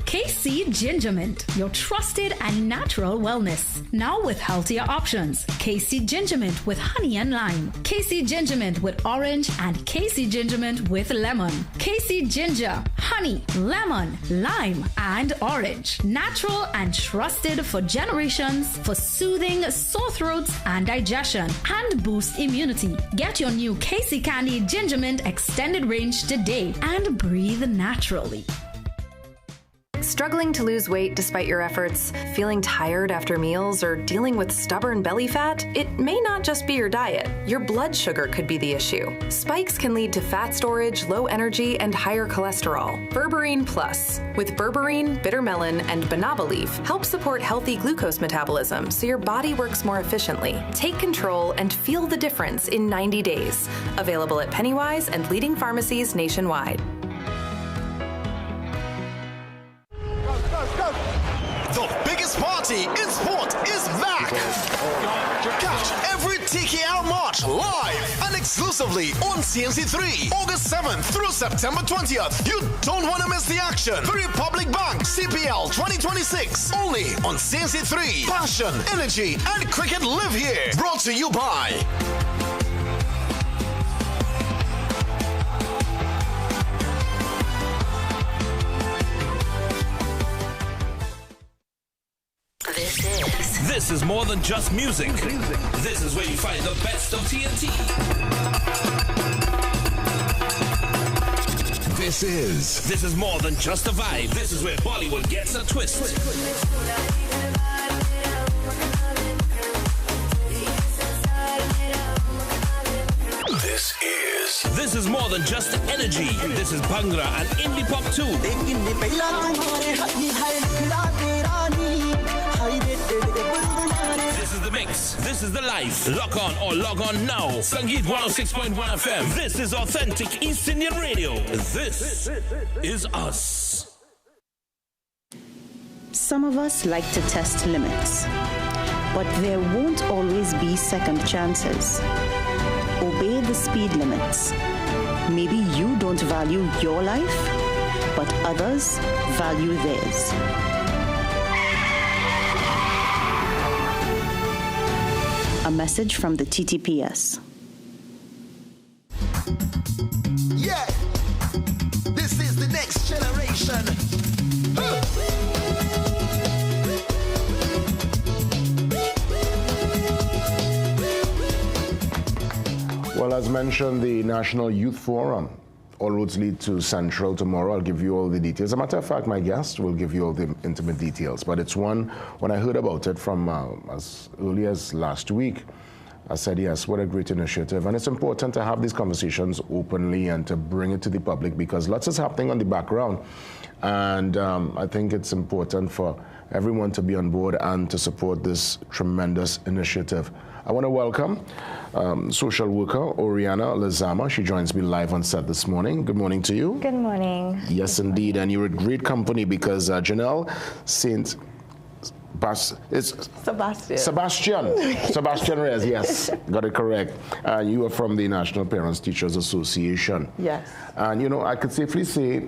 KC Ginger Mint, your trusted and natural wellness. Now with healthier options. KC Ginger Mint with honey and lime. KC Ginger Mint with orange and KC Ginger Mint with lemon. KC Ginger, honey, lemon, lime, and orange. Natural and trusted for generations for soothing sore throats and digestion and boost immunity. Get your new KC Candy Ginger Mint extended range today and breathe naturally. Struggling to lose weight despite your efforts, feeling tired after meals, or dealing with stubborn belly fat? It may not just be your diet. Your blood sugar could be the issue. Spikes can lead to fat storage, low energy, and higher cholesterol. Berberine Plus, with berberine, bitter melon, and banaba leaf, help support healthy glucose metabolism so your body works more efficiently. Take control and feel the difference in 90 days. Available at Pennywise and leading pharmacies nationwide. The biggest party in sport is back. Catch every TKR March live and exclusively on CNC3, August 7th through September 20th. You don't want to miss the action. The Republic Bank CPL 2026, only on CNC3. Passion, energy, and cricket live here. Brought to you by This is more than just music. This is where you find the best of TNT. This is more than just a vibe. This is where Bollywood gets a twist. This is more than just energy. This is Bhangra and indie pop too. This is the mix. This is the life. Lock on or log on now. Sangeet 106.1 FM. This is authentic East Indian radio. This is us. Some of us like to test limits, but there won't always be second chances. Obey the speed limits. Maybe you don't value your life, but others value theirs. A message from the TTPS. Yeah, this is the next generation. Well, as mentioned, the National Youth Forum, all roads lead to Central tomorrow. I'll give you all the details. As a matter of fact, my guest will give you all the intimate details. But it's one, when I heard about it from as early as last week, I said, yes, what a great initiative. And it's important to have these conversations openly and to bring it to the public because lots is happening on the background. And I think it's important for everyone to be on board and to support this tremendous initiative. I want to welcome social worker Oriana Lezama. She joins me live on set this morning. Good morning to you. Good morning. Yes, indeed. And you're a great company because Janelle St. Sebastian Reyes, yes, got it correct. You are from the National Parents Teachers Association. Yes. And, you know, I could safely say,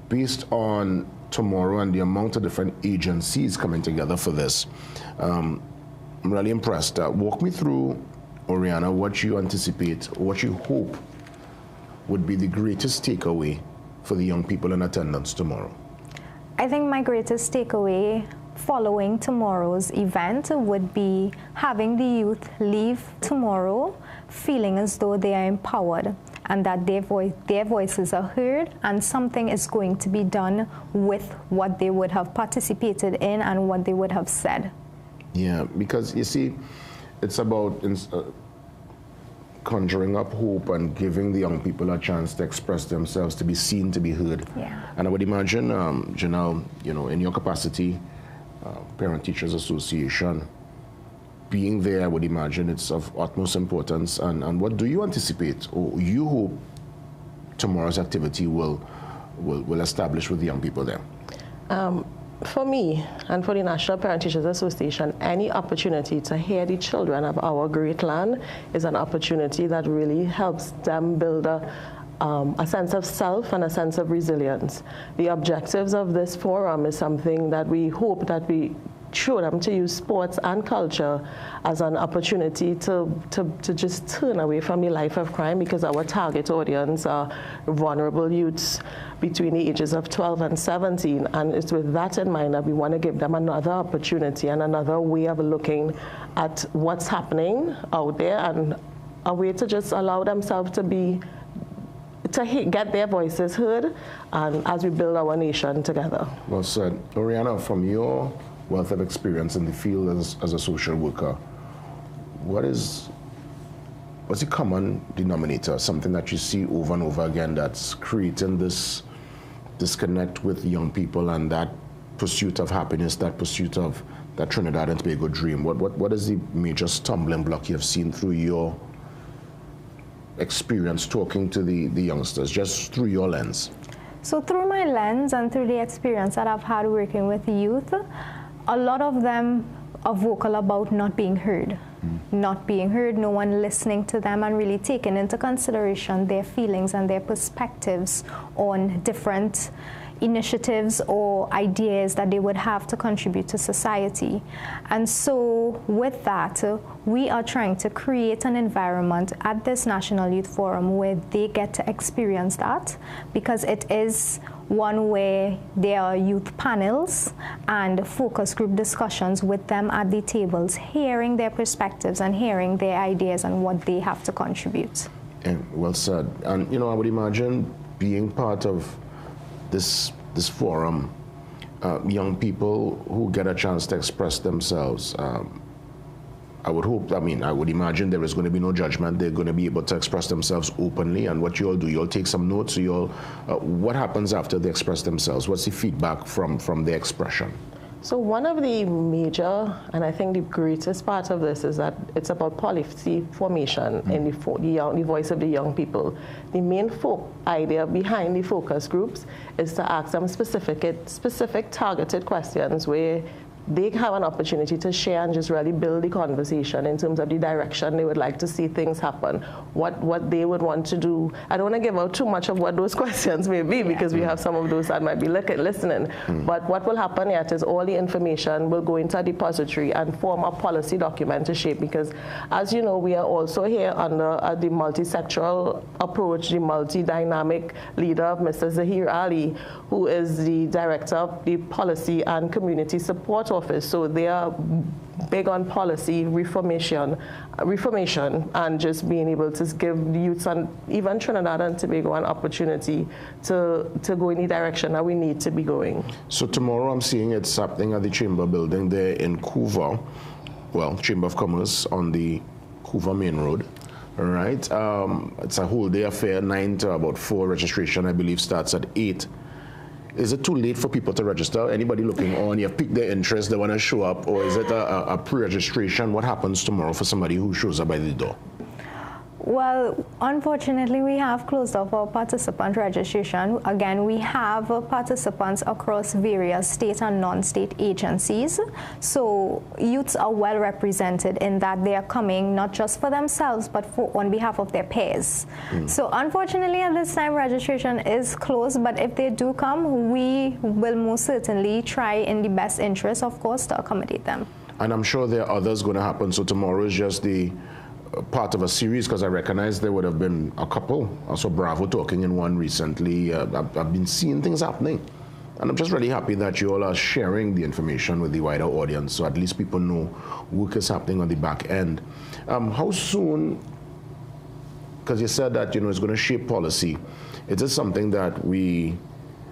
based on tomorrow and the amount of different agencies coming together for this, I'm really impressed. Walk me through, Oriana, what you anticipate, what you hope would be the greatest takeaway for the young people in attendance tomorrow. I think my greatest takeaway following tomorrow's event would be having the youth leave tomorrow feeling as though they are empowered and that their voices are heard and something is going to be done with what they would have participated in and what they would have said. Yeah, because you see, it's about conjuring up hope and giving the young people a chance to express themselves, to be seen, to be heard. Yeah. And I would imagine, Janelle, you know, in your capacity, Parent Teachers Association, being there, I would imagine it's of utmost importance. And what do you anticipate or you hope tomorrow's activity will establish with the young people there? For me and for the National Parent Teachers Association, any opportunity to hear the children of our great land is an opportunity that really helps them build a sense of self and a sense of resilience. The objectives of this forum is something that we hope that we show them to use sports and culture as an opportunity to just turn away from the life of crime, because our target audience are vulnerable youths between the ages of 12 and 17. And it's with that in mind that we want to give them another opportunity and another way of looking at what's happening out there and a way to just allow themselves to get their voices heard as we build our nation together. Well said. Oriana, from your wealth of experience in the field as a social worker, what's the common denominator, something that you see over and over again that's creating this disconnect with young people and that pursuit of happiness, that pursuit of that Trinidad and Tobago dream? What is the major stumbling block you have seen through your experience talking to the youngsters, just through your lens? So through my lens and through the experience that I've had working with youth, a lot of them are vocal about not being heard. Not being heard, no one listening to them and really taking into consideration their feelings and their perspectives on different initiatives or ideas that they would have to contribute to society. And so with that, we are trying to create an environment at this National Youth Forum where they get to experience that, because it is one where there are youth panels and focus group discussions with them at the tables, hearing their perspectives and hearing their ideas and what they have to contribute. Yeah, well said. And, I would imagine being part of this forum, young people who get a chance to express themselves, I would imagine there is going to be no judgment. They're going to be able to express themselves openly. And what you all do, you all take some notes. What happens after they express themselves? What's the feedback from the expression? So one of the major, and I think the greatest part of this is that it's about policy formation in the voice of the young people. The main idea behind the focus groups is to ask them specific targeted questions where they have an opportunity to share and just really build the conversation in terms of the direction they would like to see things happen, what they would want to do. I don't want to give out too much of what those questions may be because we have some of those that might be listening. But what will happen yet is all the information will go into a depository and form a policy document to shape, because as you know, we are also here under the multi-sectoral approach, the multi-dynamic leader of Mr. Zahir Ali, who is the director of the policy and community support office. So they are big on policy reformation and just being able to give the youths and even Trinidad and Tobago an opportunity to go in the direction that we need to be going. So tomorrow I'm seeing it's happening at the Chamber building there in Couva, Chamber of Commerce on the Couva Main Road. All right. It's a whole day affair, 9 to about 4. Registration, I believe, starts at 8. Is it too late for people to register? Anybody looking on, you have piqued their interest, they want to show up, or is it a pre-registration? What happens tomorrow for somebody who shows up by the door? Well, unfortunately, we have closed off our participant registration. Again, we have participants across various state and non-state agencies. So youths are well represented in that they are coming not just for themselves, but on behalf of their peers. So unfortunately, at this time, registration is closed. But if they do come, we will most certainly try in the best interest, of course, to accommodate them. And I'm sure there are others going to happen. So tomorrow is just the part of a series, because I recognize there would have been a couple. I saw Bravo talking in one recently. I've been seeing things happening. And I'm just really happy that you all are sharing the information with the wider audience, so at least people know work is happening on the back end. How soon, because you said that it's going to shape policy, is this something that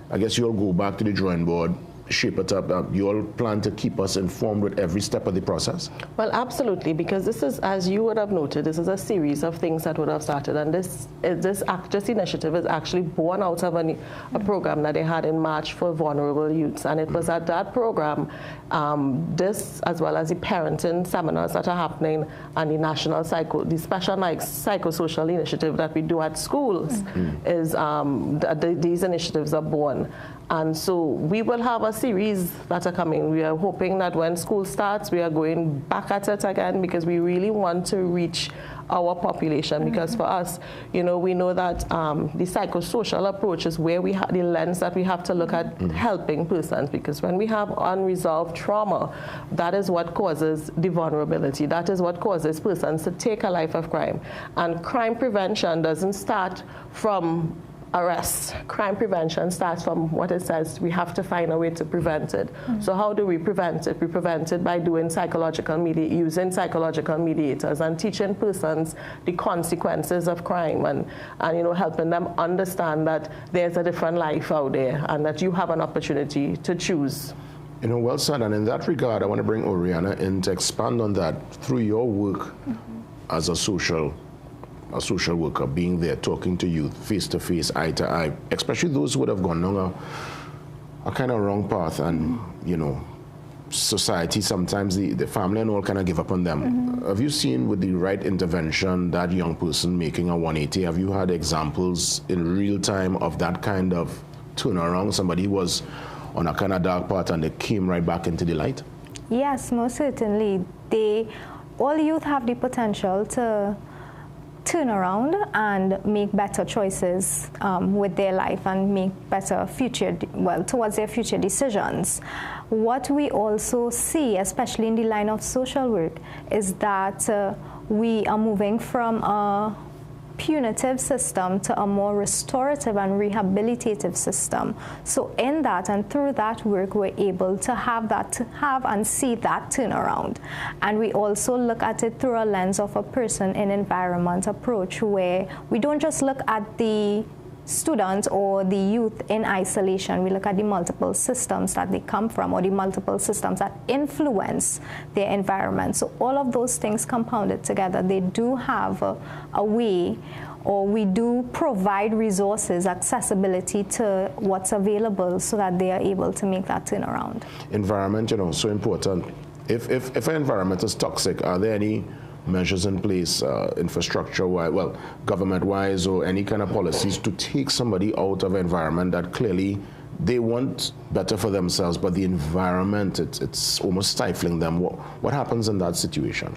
I guess you'll go back to the drawing board, shape it up? You all plan to keep us informed with every step of the process? Well, absolutely, because this is, as you would have noted, this is a series of things that would have started, and this initiative is actually born out of a program that they had in March for vulnerable youths, and it was at that program, this as well as the parenting seminars that are happening and the specialized psychosocial initiative that we do at schools is these initiatives are born. And so we will have a series that are coming. We are hoping that when school starts, we are going back at it again, because we really want to reach our population. Because for us, we know that the psychosocial approach is where we have the lens that we have to look at helping persons. Because when we have unresolved trauma, that is what causes the vulnerability. That is what causes persons to take a life of crime. And crime prevention doesn't start from arrest. Crime prevention starts from what it says we have to find a way to prevent it. So how do we prevent it? We prevent it by using psychological mediators and teaching persons the consequences of crime and helping them understand that there's a different life out there and that you have an opportunity to choose. Well said. And in that regard, I want to bring Oriana in to expand on that through your work as a social worker, being there, talking to youth, face-to-face, eye-to-eye, especially those who would have gone down a kind of wrong path, and, society, sometimes the family and all kind of give up on them. Have you seen, with the right intervention, that young person making a 180? Have you had examples in real time of that kind of turnaround? Somebody was on a kind of dark path and they came right back into the light? Yes, most certainly. All youth have the potential to turn around and make better choices with their life and make better towards their future decisions. What we also see, especially in the line of social work, is that we are moving from a punitive system to a more restorative and rehabilitative system. So in that and through that work, we're able to have and see that turnaround. And we also look at it through a lens of a person in environment approach, where we don't just look at the students or the youth in isolation. We look at the multiple systems that they come from, or the multiple systems that influence their environment. So all of those things compounded together, they do have a way, or we do provide resources, accessibility to what's available, so that they are able to make that turnaround. Environment, so important. If an environment is toxic, are there any measures in place, infrastructure-wise, well, government-wise, or any kind of policies to take somebody out of an environment that clearly they want better for themselves, but the environment, it's almost stifling them? What happens in that situation?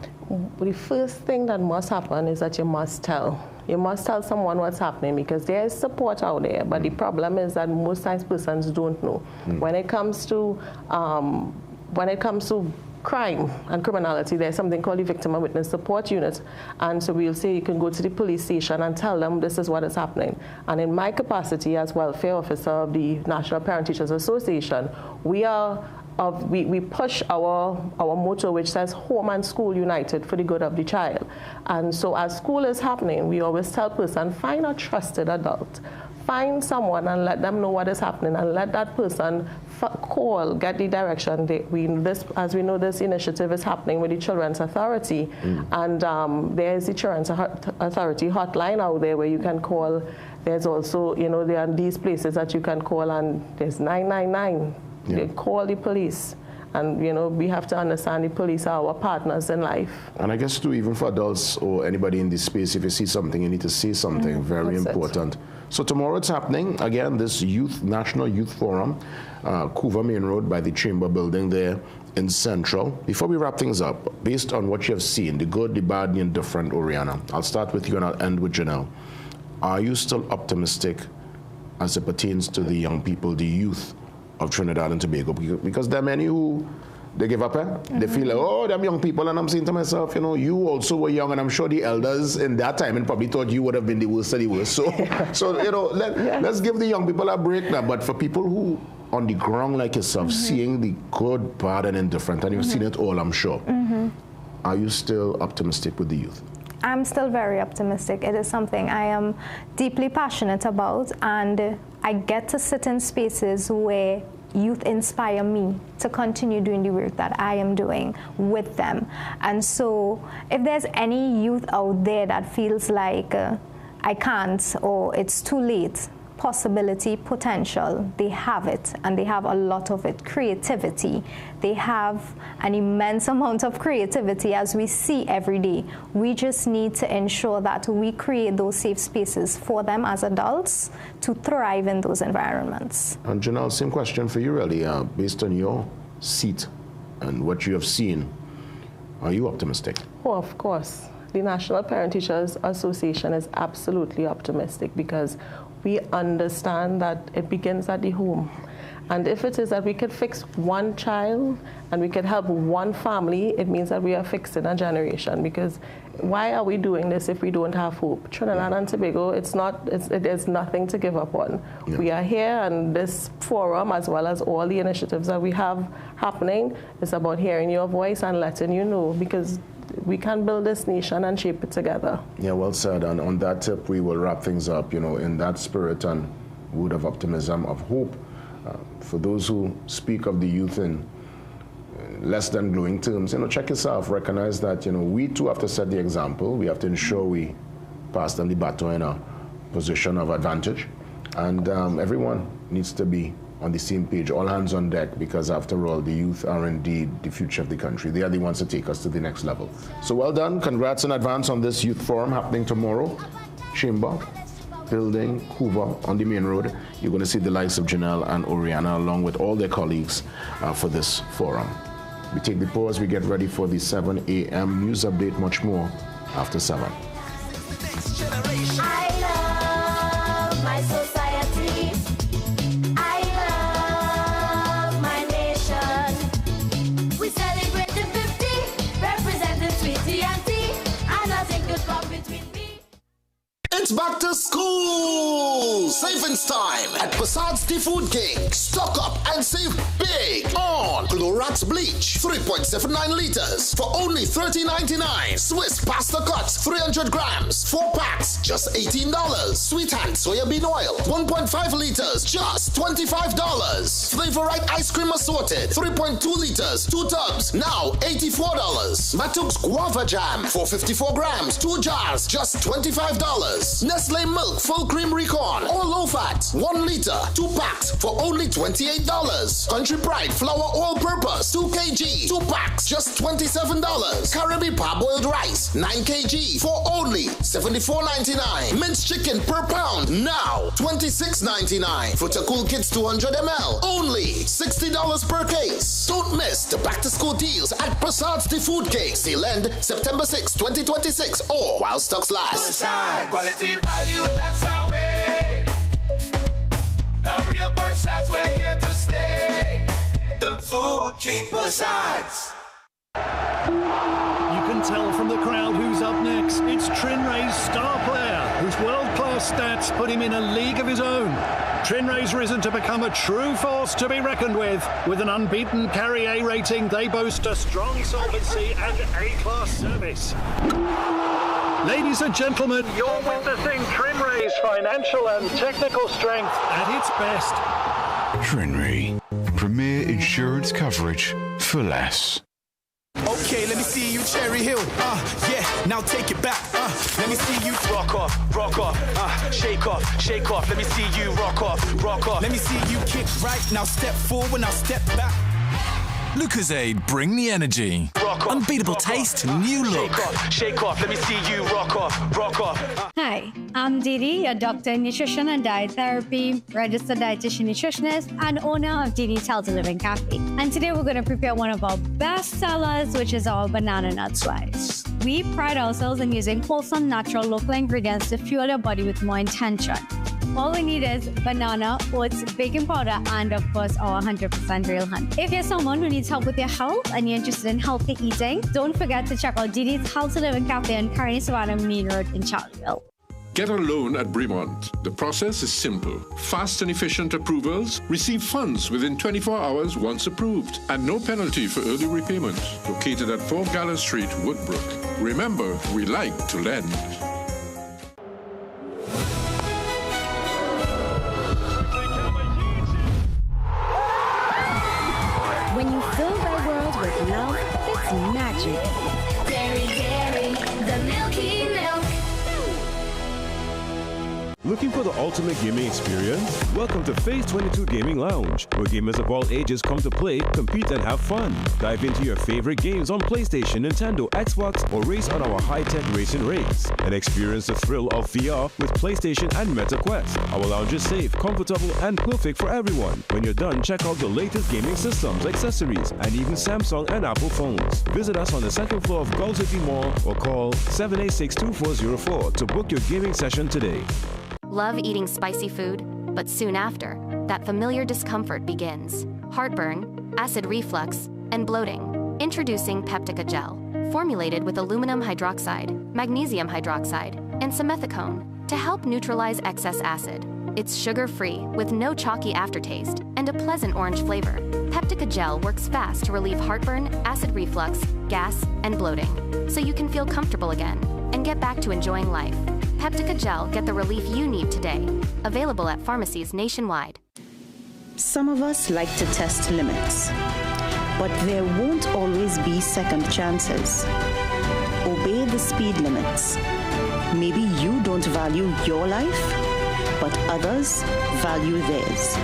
The first thing that must happen is that you must tell. You must tell someone what's happening, because there is support out there, but the problem is that most times persons don't know. When it comes to crime and criminality, there's something called the Victim and Witness Support Unit. And so we'll say you can go to the police station and tell them this is what is happening. And in my capacity as welfare officer of the National Parent Teachers Association, we push our motto, which says home and school united for the good of the child. And so as school is happening, we always tell person, find a trusted adult. Find someone and let them know what is happening, and let that person call, get the direction. As we know, this initiative is happening with the Children's Authority, and there's the Children's Authority hotline out there where you can call. There's also, there are these places that you can call, and there's 999. They call the police. And, we have to understand the police are our partners in life. And I guess, too, even for adults or anybody in this space, if you see something, you need to say something. Very important. So tomorrow it's happening. Again, this National Youth Forum, Couva Main Road by the Chamber Building there in Central. Before we wrap things up, based on what you have seen, the good, the bad, the indifferent, Oriana, I'll start with you and I'll end with Janelle. Are you still optimistic as it pertains to the young people, the youth of Trinidad and Tobago? Because there are many who, they give up, They feel like, oh, them young people, and I'm saying to myself, you also were young, and I'm sure the elders in that time and probably thought you would have been the worst of the worst. So let's give the young people a break now. But for people who, on the ground like yourself, seeing the good, bad, and indifferent, and you've seen it all, I'm sure, are you still optimistic with the youth? I'm still very optimistic. It is something I am deeply passionate about, and I get to sit in spaces where youth inspire me to continue doing the work that I am doing with them. And so if there's any youth out there that feels like I can't, or it's too late, possibility, potential, they have it, and they have a lot of it. Creativity, they have an immense amount of creativity, as we see every day. We just need to ensure that we create those safe spaces for them as adults to thrive in those environments. And Janelle, same question for you really, based on your seat and what you have seen, are you optimistic? Oh, of course. The National Parent Teachers Association is absolutely optimistic, because we understand that it begins at the home. And if it is that we could fix one child and we could help one family, it means that we are fixing a generation. Because why are we doing this if we don't have hope? Trinidad and Tobago, there's nothing to give up on. Yeah. We are here, and this forum, as well as all the initiatives that we have happening, is about hearing your voice and letting you know, because we can build this nation and shape it together. Yeah, well said. And on that tip, we will wrap things up, in that spirit and word of optimism, of hope. For those who speak of the youth in less than glowing terms, check yourself, recognize that, we too have to set the example. We have to ensure we pass them the baton in a position of advantage. And everyone needs to be on the same page, all hands on deck, because after all, the youth are indeed the future of the country. They are the ones to take us to the next level. So well done. Congrats in advance on this youth forum happening tomorrow. Chamber Building, Couva on the main road. You're going to see the likes of Janelle and Oriana along with all their colleagues for this forum. We take the pause. We get ready for the 7 a.m. news update. Much more after 7. I love my society. I love my nation. We celebrate the 50, representing sweet TNT, and nothing could come between me. It's back to school! Savings time at Passad's The Food King. Stock up and save big on Clorox bleach, 3.79 liters for only $30.99. Swiss pasta cuts, 300 grams, 4 packs, just $18. Sweet Hand soybean oil, 1.5 liters, just $25. Flavor Right ice cream assorted, 3.2 liters, 2 tubs, now $84. Matuks guava jam, 454 grams, 2 jars, just $25. Nestle milk full cream recon or low fat, 1 liter, 2 packs for only $28. Country Pride flour all purpose, 2 kg, 2 packs, just $27. Caribbean parboiled rice, 9 kg for only $74.99. Minced chicken per pound, now $26.99. Fruta Kids 200 ml, only $60 per case. Don't miss the back to school deals at Passad's The Food King. Sale end September 6, 2026 or while stocks last. Quality value, that's our way. A real Passad's, we're here to stay. The Food King Passad's. You can tell from the crowd who's up next. It's Trinray's star player, whose world-class stats put him in a league of his own. Trinray's risen to become a true force to be reckoned with. With an unbeaten Carry A rating, they boast a strong solvency and A-class service. Ladies and gentlemen, you're witnessing Trinray's financial and technical strength at its best. Trinray, premier insurance coverage for less. Okay, let me see you, Cherry Hill. Yeah, now take it back. Let me see you rock off, shake off. Let me see you rock off. Let me see you kick right. Now step forward, now step back. Lucozade, bring the energy. Unbeatable taste, new look. Shake off. Let me see you rock off. Hi, I'm Didi, a doctor in nutrition and diet therapy, registered dietitian nutritionist, and owner of Didi's Healthy Living Cafe. And today we're going to prepare one of our best sellers, which is our banana nut slice. We pride ourselves in using wholesome, natural, local ingredients to fuel your body with more intention. All we need is banana, oats, baking powder, and of course our 100% real honey. If you're someone who needs help with your health and you're interested in healthy eating, don't forget to check out Didi's Healthy Living Cafe on Kearney Savannah Main Road in Charleville. Get a loan at Bremont. The process is simple. Fast and efficient approvals. Receive funds within 24 hours once approved. And no penalty for early repayment. Located at 4 Gallo Street, Woodbrook. Remember, we like to lend. When you fill the world with love, it's magic. Dairy, dairy, the milky milk. Looking for the ultimate gaming experience? Welcome to Phase 22 Gaming Lounge, where gamers of all ages come to play, compete, and have fun. Dive into your favorite games on PlayStation, Nintendo, Xbox, or race on our high-tech racing rigs. And experience the thrill of VR with PlayStation and Meta Quest. Our lounge is safe, comfortable, and perfect for everyone. When you're done, check out the latest gaming systems, accessories, and even Samsung and Apple phones. Visit us on the second floor of Gulf City Mall or call 786-2404 to book your gaming session today. Love eating spicy food, but soon after, that familiar discomfort begins. Heartburn, acid reflux, and bloating. Introducing Peptica Gel, formulated with aluminum hydroxide, magnesium hydroxide, and simethicone to help neutralize excess acid. It's sugar-free, with no chalky aftertaste, and a pleasant orange flavor. Peptica Gel works fast to relieve heartburn, acid reflux, gas, and bloating, so you can feel comfortable again and get back to enjoying life. Peptica Gel, get the relief you need today. Available at pharmacies nationwide. Some of us like to test limits, but there won't always be second chances. Obey the speed limits. Maybe you don't value your life, but others value theirs.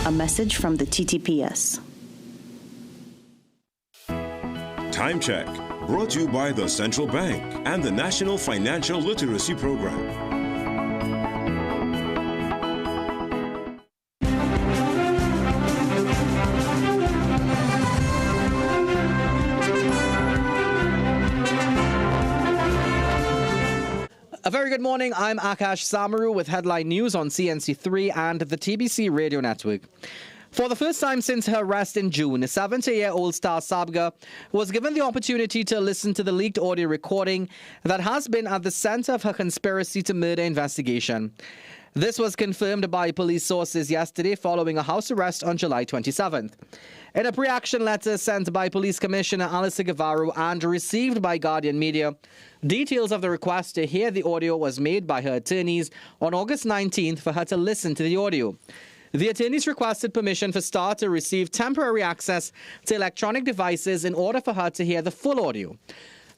A message from the TTPS. Time Check, brought to you by the Central Bank and the National Financial Literacy Program. A very good morning. I'm Akash Samaru with headline news on CNC3 and the TBC Radio Network. For the first time since her arrest in June, 70-year-old Star Sabga was given the opportunity to listen to the leaked audio recording that has been at the center of her conspiracy to murder investigation. This was confirmed by police sources yesterday following a house arrest on July 27th. In a pre-action letter sent by Police Commissioner Alyssa Guevara and received by Guardian Media, details of the request to hear the audio was made by her attorneys on August 19th for her to listen to the audio. The attorneys requested permission for Star to receive temporary access to electronic devices in order for her to hear the full audio.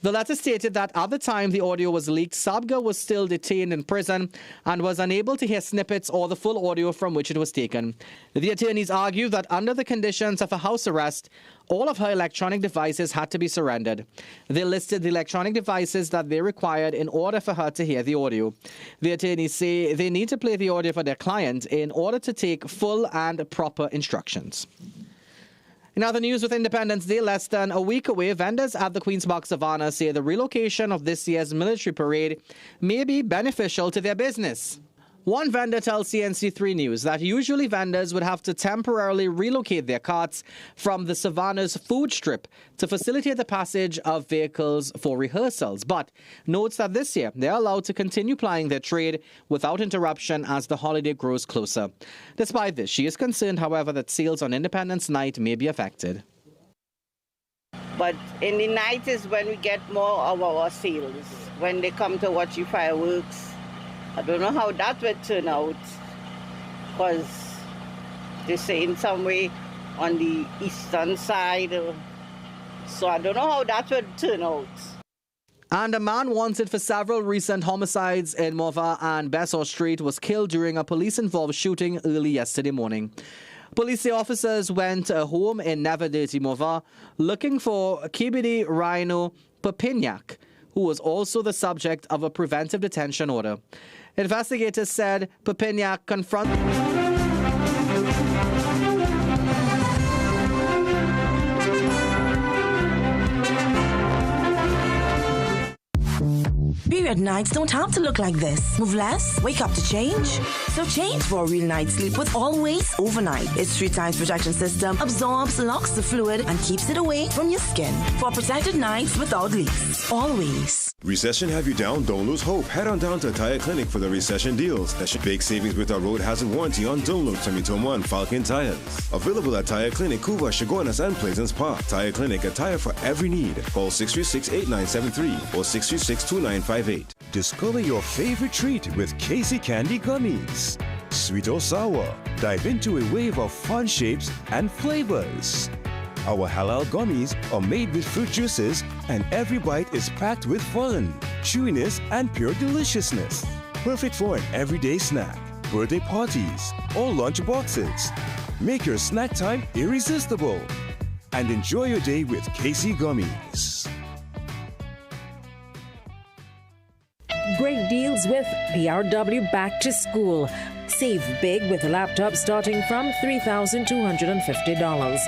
The letter stated that at the time the audio was leaked, Sabga was still detained in prison and was unable to hear snippets or the full audio from which it was taken. The attorneys argued that under the conditions of a house arrest, all of her electronic devices had to be surrendered. They listed the electronic devices that they required in order for her to hear the audio. The attorneys say they need to play the audio for their client in order to take full and proper instructions. In other news, with Independence Day less than a week away, vendors at the Queen's Park Savannah say the relocation of this year's military parade may be beneficial to their business. One vendor tells CNC3 News that usually vendors would have to temporarily relocate their carts from the Savannah's food strip to facilitate the passage of vehicles for rehearsals, but notes that this year they're allowed to continue plying their trade without interruption as the holiday grows closer. Despite this, she is concerned, however, that sales on Independence Night may be affected. But in the night is when we get more of our sales, when they come to watch the fireworks. I don't know how that would turn out, because they say in some way on the eastern side, so I don't know how that would turn out. And a man wanted for several recent homicides in Morva and Besor Street was killed during a police-involved shooting early yesterday morning. Police say officers went to a home in Never Dirty Morva looking for Kibidi Rhino Papinyak, who was also the subject of a preventive detention order. Investigators said Papinyak confronted... Period nights don't have to look like this. Move less, wake up to change. So change for a real night's sleep with Always Overnight. Its 3 times protection system absorbs, locks the fluid, and keeps it away from your skin. For protected nights without leaks. Always. Recession have you down? Don't lose hope. Head on down to Tire Clinic for the recession deals. That should big savings with our road hazard warranty on Dunlop, Sumitomo, and Falcon tires. Available at Tire Clinic, Cuba, Chagonas, and Plaisance Park. Tire Clinic, a tire for every need. Call 636-8973 or 636-2958. Discover your favorite treat with Casey Candy Gummies. Sweet or sour, dive into a wave of fun shapes and flavors. Our halal gummies are made with fruit juices, and every bite is packed with fun, chewiness, and pure deliciousness. Perfect for an everyday snack, birthday parties, or lunch boxes. Make your snack time irresistible. And enjoy your day with Casey Gummies. Great deals with PRW Back to School. Save big with a laptop starting from $3,250.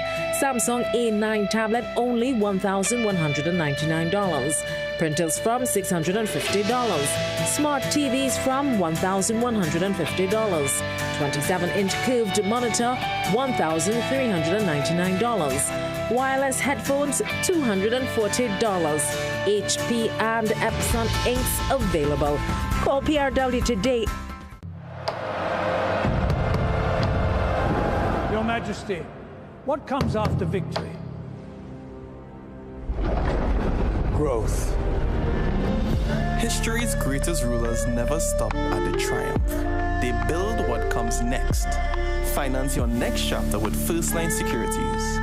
Samsung A9 tablet only $1,199. Printers from $650. Smart TVs from $1,150. 27-inch curved monitor $1,399. Wireless headphones $240. HP and Epson inks available. Call PRW today. Your Majesty, what comes after victory? Growth. History's greatest rulers never stop at the triumph. They build what comes next. Finance your next chapter with First Line Securities,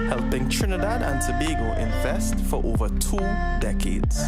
helping Trinidad and Tobago invest for over 2 decades.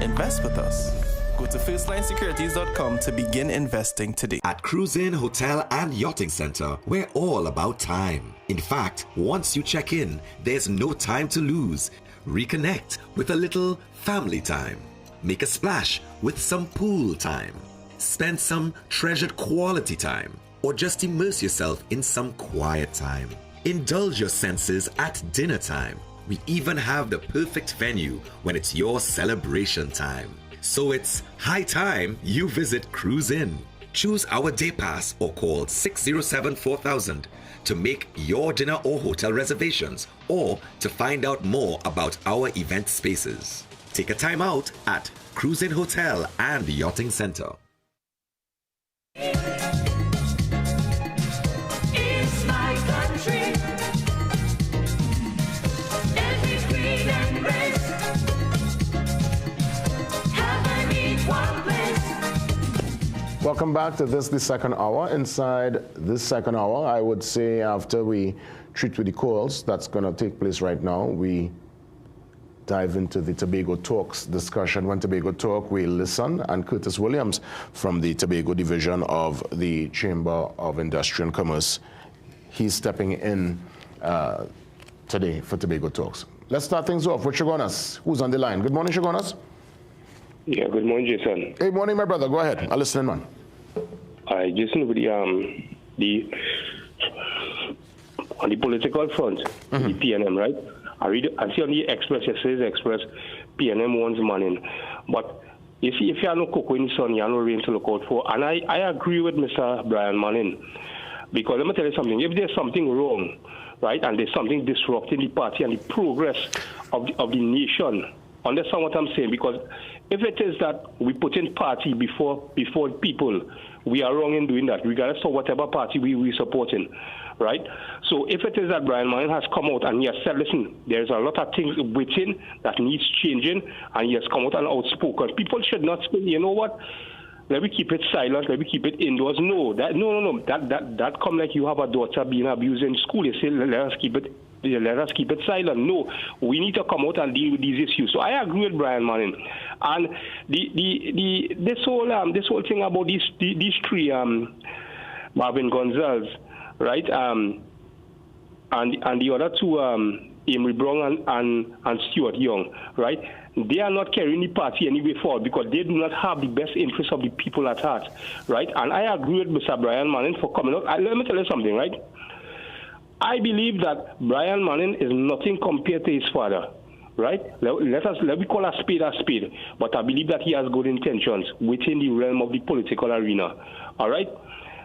Invest with us. Go to firstlinesecurities.com to begin investing today. At Cruise Inn Hotel and Yachting Center, we're all about time. In fact, once you check in, there's no time to lose. Reconnect with a little family time. Make a splash with some pool time. Spend some treasured quality time. Or just immerse yourself in some quiet time. Indulge your senses at dinner time. We even have the perfect venue when it's your celebration time. So it's high time you visit Cruise Inn. Choose our day pass or call 607-4000 to make your dinner or hotel reservations or to find out more about our event spaces. Take a time out at Cruise Inn Hotel and Yachting Center. It's my country. Every green and red. Have I need one place. Welcome back to the second hour. Inside this second hour, I would say after we treat with the calls, that's going to take place right now, we dive into the Tobago Talks discussion. When Tobago Talk, we listen, and Curtis Williams from the Tobago Division of the Chamber of Industry and Commerce, he's stepping in today for Tobago Talks. Let's start things off with Shogunas. Who's on the line? Good morning, Shogunas. Yeah, good morning, Jason. Hey, morning, my brother. Go ahead. I'll listen, man. Jason, with on the political front, the PNM, right? I see on the Express, yesterday's Express, PNM wants money. But you see, if you have no cocoa in the sun, you have no rain to look out for. And I agree with Mr. Brian Manning. Because let me tell you something. If there's something wrong, right, and there's something disrupting the party and the progress of the nation, understand what I'm saying? Because if it is that we put in party before people, we are wrong in doing that, regardless of whatever party we supporting, right? So if it is that Brian Manning has come out and he has said, listen, there's a lot of things within that needs changing, and he has come out and outspoken. People should not say, you know what, let me keep it silent, let me keep it indoors. No, that come like you have a daughter being abused in school. You say, let us keep it silent. No, we need to come out and deal with these issues. So I agree with Brian Manning. And this whole thing about these three, Marvin Gonzalez, right, and the other two, Emery Brown and Stuart Young, right? They are not carrying the party anyway forward because they do not have the best interests of the people at heart, right? And I agree with Mr. Brian Manning for coming out. Let me tell you something, right? I believe that Brian Manning is nothing compared to his father, right? Let me call a spade, but I believe that he has good intentions within the realm of the political arena, all right?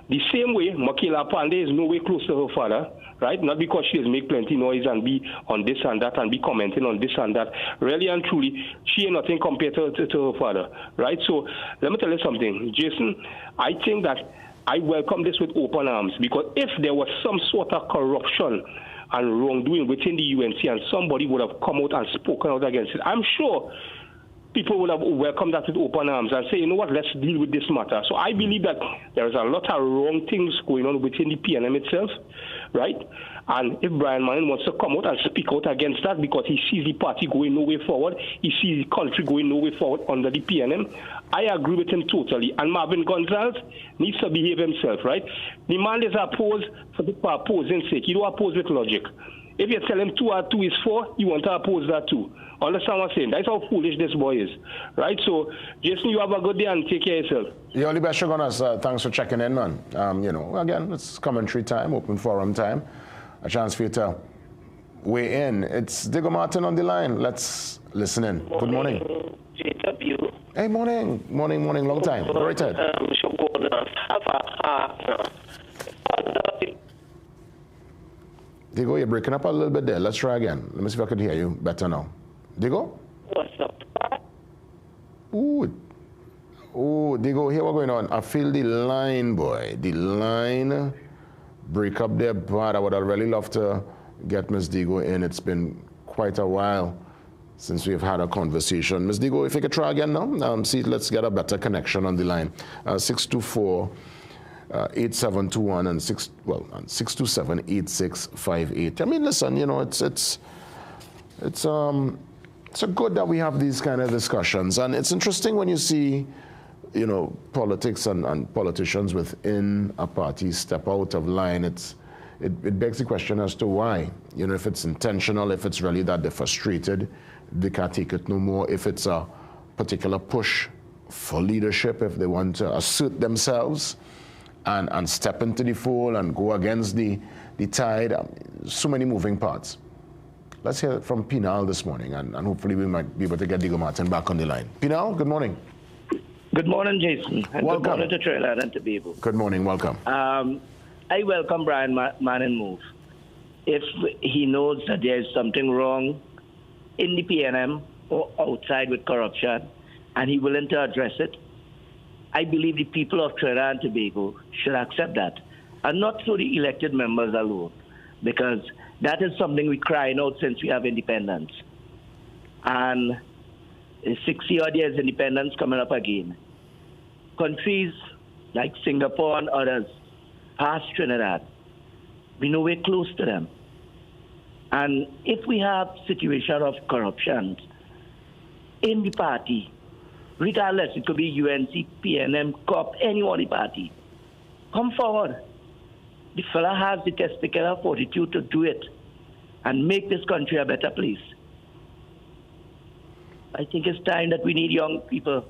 The same way, Makela Pandey is no way close to her father, right? Not because she has made plenty noise and be on this and that and be commenting on this and that. Really and truly, she ain't nothing compared to her father, right? So let me tell you something, Jason. I think that I welcome this with open arms because if there was some sort of corruption and wrongdoing within the UNC and somebody would have come out and spoken out against it, I'm sure people would have welcomed that with open arms and say, you know what, let's deal with this matter. So I believe that there is a lot of wrong things going on within the PNM itself, right? And if Brian Manning wants to come out and speak out against that because he sees the party going nowhere forward, he sees the country going nowhere forward under the PNM, I agree with him totally. And Marvin Gonzalez needs to behave himself, right? The man is opposed for the opposing sake. You don't oppose with logic. If you tell him 2 and 2 is 4, you want to oppose that too. Understand what I'm saying? That's how foolish this boy is, right? So, Jason, you have a good day and take care of yourself. Yeah, Oliver Shogunas, thanks for checking in, man. You know, again, it's commentary time, open forum time. A chance for you to weigh in. It's Diego Martin on the line. Let's listen in. Good morning. JW. Hey, morning, long time. Go right ahead. Diego, you're breaking up a little bit there. Let's try again. Let me see if I can hear you better now. Diego? What's up? Ooh, Diego, here what's going on. I feel the line, boy. The line break up there, but I would have really loved to get Miss Diego in. It's been quite a while since we've had a conversation. Miss Diego, if you could try again now, see, let's get a better connection on the line. 624-8721 and 627-8658. I mean, listen, you know, it's good that we have these kind of discussions, and it's interesting when you see, you know, politics and politicians within a party step out of line. It begs the question as to why. You know, if it's intentional, if it's really that they're frustrated, they can't take it no more, if it's a particular push for leadership, if they want to assert themselves and step into the fold and go against the tide. So many moving parts. Let's hear it from Pinal this morning, and hopefully we might be able to get Diego Martin back on the line. Pinal, good morning. Good morning, Jason. And Welcome. Good morning to Trinidad and Tobago. Good morning. Welcome. I welcome Brian Manning move. If he knows that there is something wrong in the PNM or outside with corruption, and he's willing to address it, I believe the people of Trinidad and Tobago should accept that, and not through the elected members alone, because that is something we're crying out since we have independence. And 60-odd years independence coming up again. Countries like Singapore and others past Trinidad, we know we're close to them. And if we have situation of corruption in the party, regardless, it could be UNC, PNM, COP, any other party, come forward. The fella has the testicular fortitude to do it and make this country a better place. I think it's time that we need young people,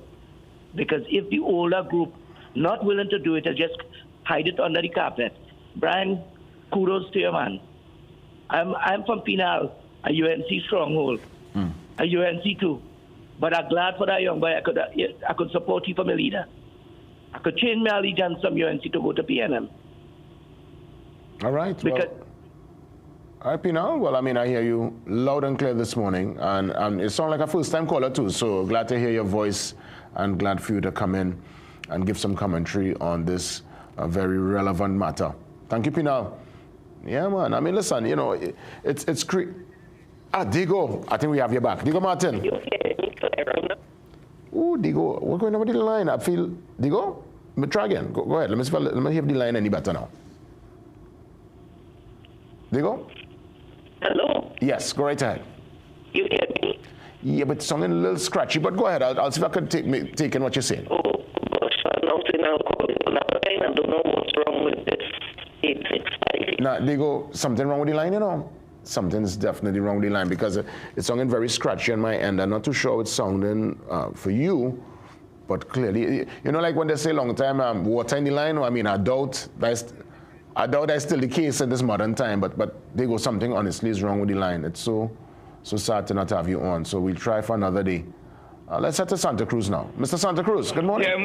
because if the older group not willing to do it, they'll just hide it under the carpet. Brian, kudos to you, man. I'm from Penal, a UNC stronghold, a UNC too. But I'm glad for that young boy. I could support you from a leader. I could change my allegiance from UNC to go to PNM. All right. All right, Penal. Well, I mean, I hear you loud and clear this morning, and it sounds like a first-time caller too. So glad to hear your voice, and glad for you to come in and give some commentary on this very relevant matter. Thank you, Penal. Yeah, man. I mean, listen, you know, it's Digo, I think we have you back. Digo Martin. Ooh, Digo, what's going on with the line? I feel, Digo, but try again. Go ahead. Let me hear the line any better now. Digo? Hello? Yes, go right ahead. You hear me? Yeah, but it's sounding a little scratchy, but go ahead. I'll see if I can take in what you're saying. Oh, gosh, I don't know what's wrong with this 865. Now, Digo, something wrong with the line, you know? Something's definitely wrong with the line, because it's sounding very scratchy on my end. I'm not too sure it's sounding for you, but clearly, you know, like when they say long time water in the line, I mean, I doubt that's still the case in this modern time, but Digo, something honestly is wrong with the line. It's so sad to not have you on, so we'll try for another day. Let's head to Santa Cruz now. Mr. Santa Cruz, good morning. Yeah,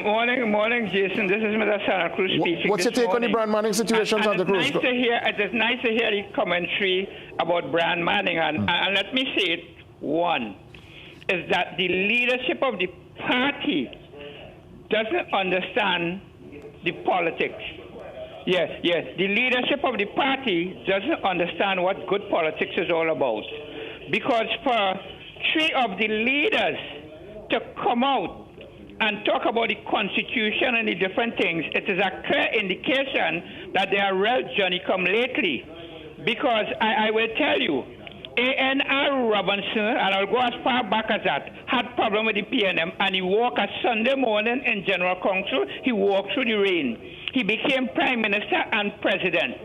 morning, Jason. This is Mr. Santa Cruz speaking. What's your take on the Brian Manning situation, Santa Cruz? It's nice to hear the commentary about Brian Manning, and let me say it. One is that the leadership of the party doesn't understand the politics. Yes, the leadership of the party doesn't understand what good politics is all about. Because for three of the leaders to come out and talk about the Constitution and the different things, it is a clear indication that they are real Johnny-come-lately. Because I will tell you, A.N.R. Robinson, and I'll go as far back as that, had problem with the PNM, and he walked a Sunday morning in General Council, he walked through the rain. He became Prime Minister and President.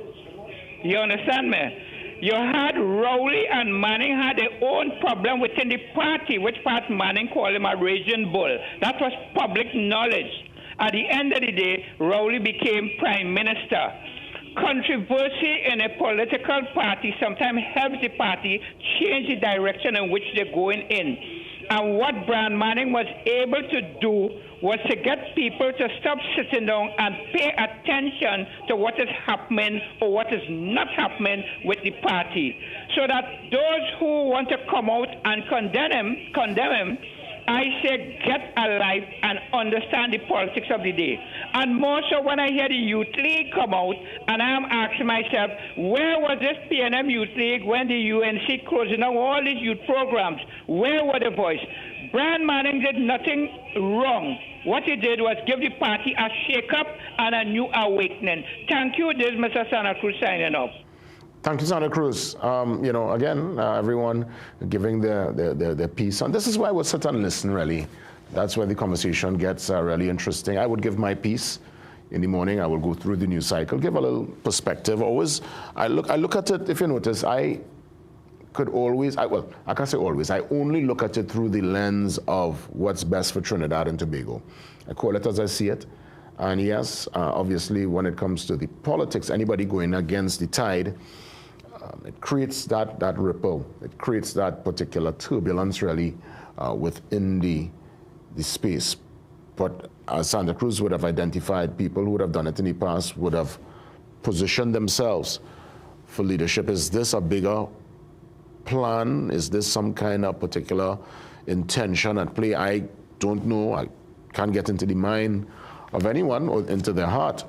You understand me? You had Rowley and Manning had their own problem within the party, which part Manning called him a raging bull. That was public knowledge. At the end of the day, Rowley became Prime Minister. Controversy in a political party sometimes helps the party change the direction in which they're going in. And what Brian Manning was able to do was to get people to stop sitting down and pay attention to what is happening or what is not happening with the party. So that those who want to come out and condemn him, I say get alive and understand the politics of the day. And more so when I hear the Youth League come out, and I'm asking myself, where was this PNM Youth League when the UNC closing down all these youth programs? Where were the voice? Brian Manning did nothing wrong. What he did was give the party a shake-up and a new awakening. Thank you. This is Mr. Santa Cruz signing off. Thank you, Santa Cruz. You know, again, everyone giving their piece. And this is why we'll sit and listen, really. That's where the conversation gets really interesting. I would give my piece in the morning. I will go through the news cycle, give a little perspective. Always, I look at it, if you notice, I could always, I can't say always, I only look at it through the lens of what's best for Trinidad and Tobago. I call it as I see it. And yes, obviously, when it comes to the politics, anybody going against the tide, it creates that ripple. It creates that particular turbulence, really, within the space. But Santa Cruz would have identified people who would have done it in the past, would have positioned themselves for leadership. Is this a bigger plan? Is this some kind of particular intention at play? I don't know. I can't get into the mind of anyone or into their heart.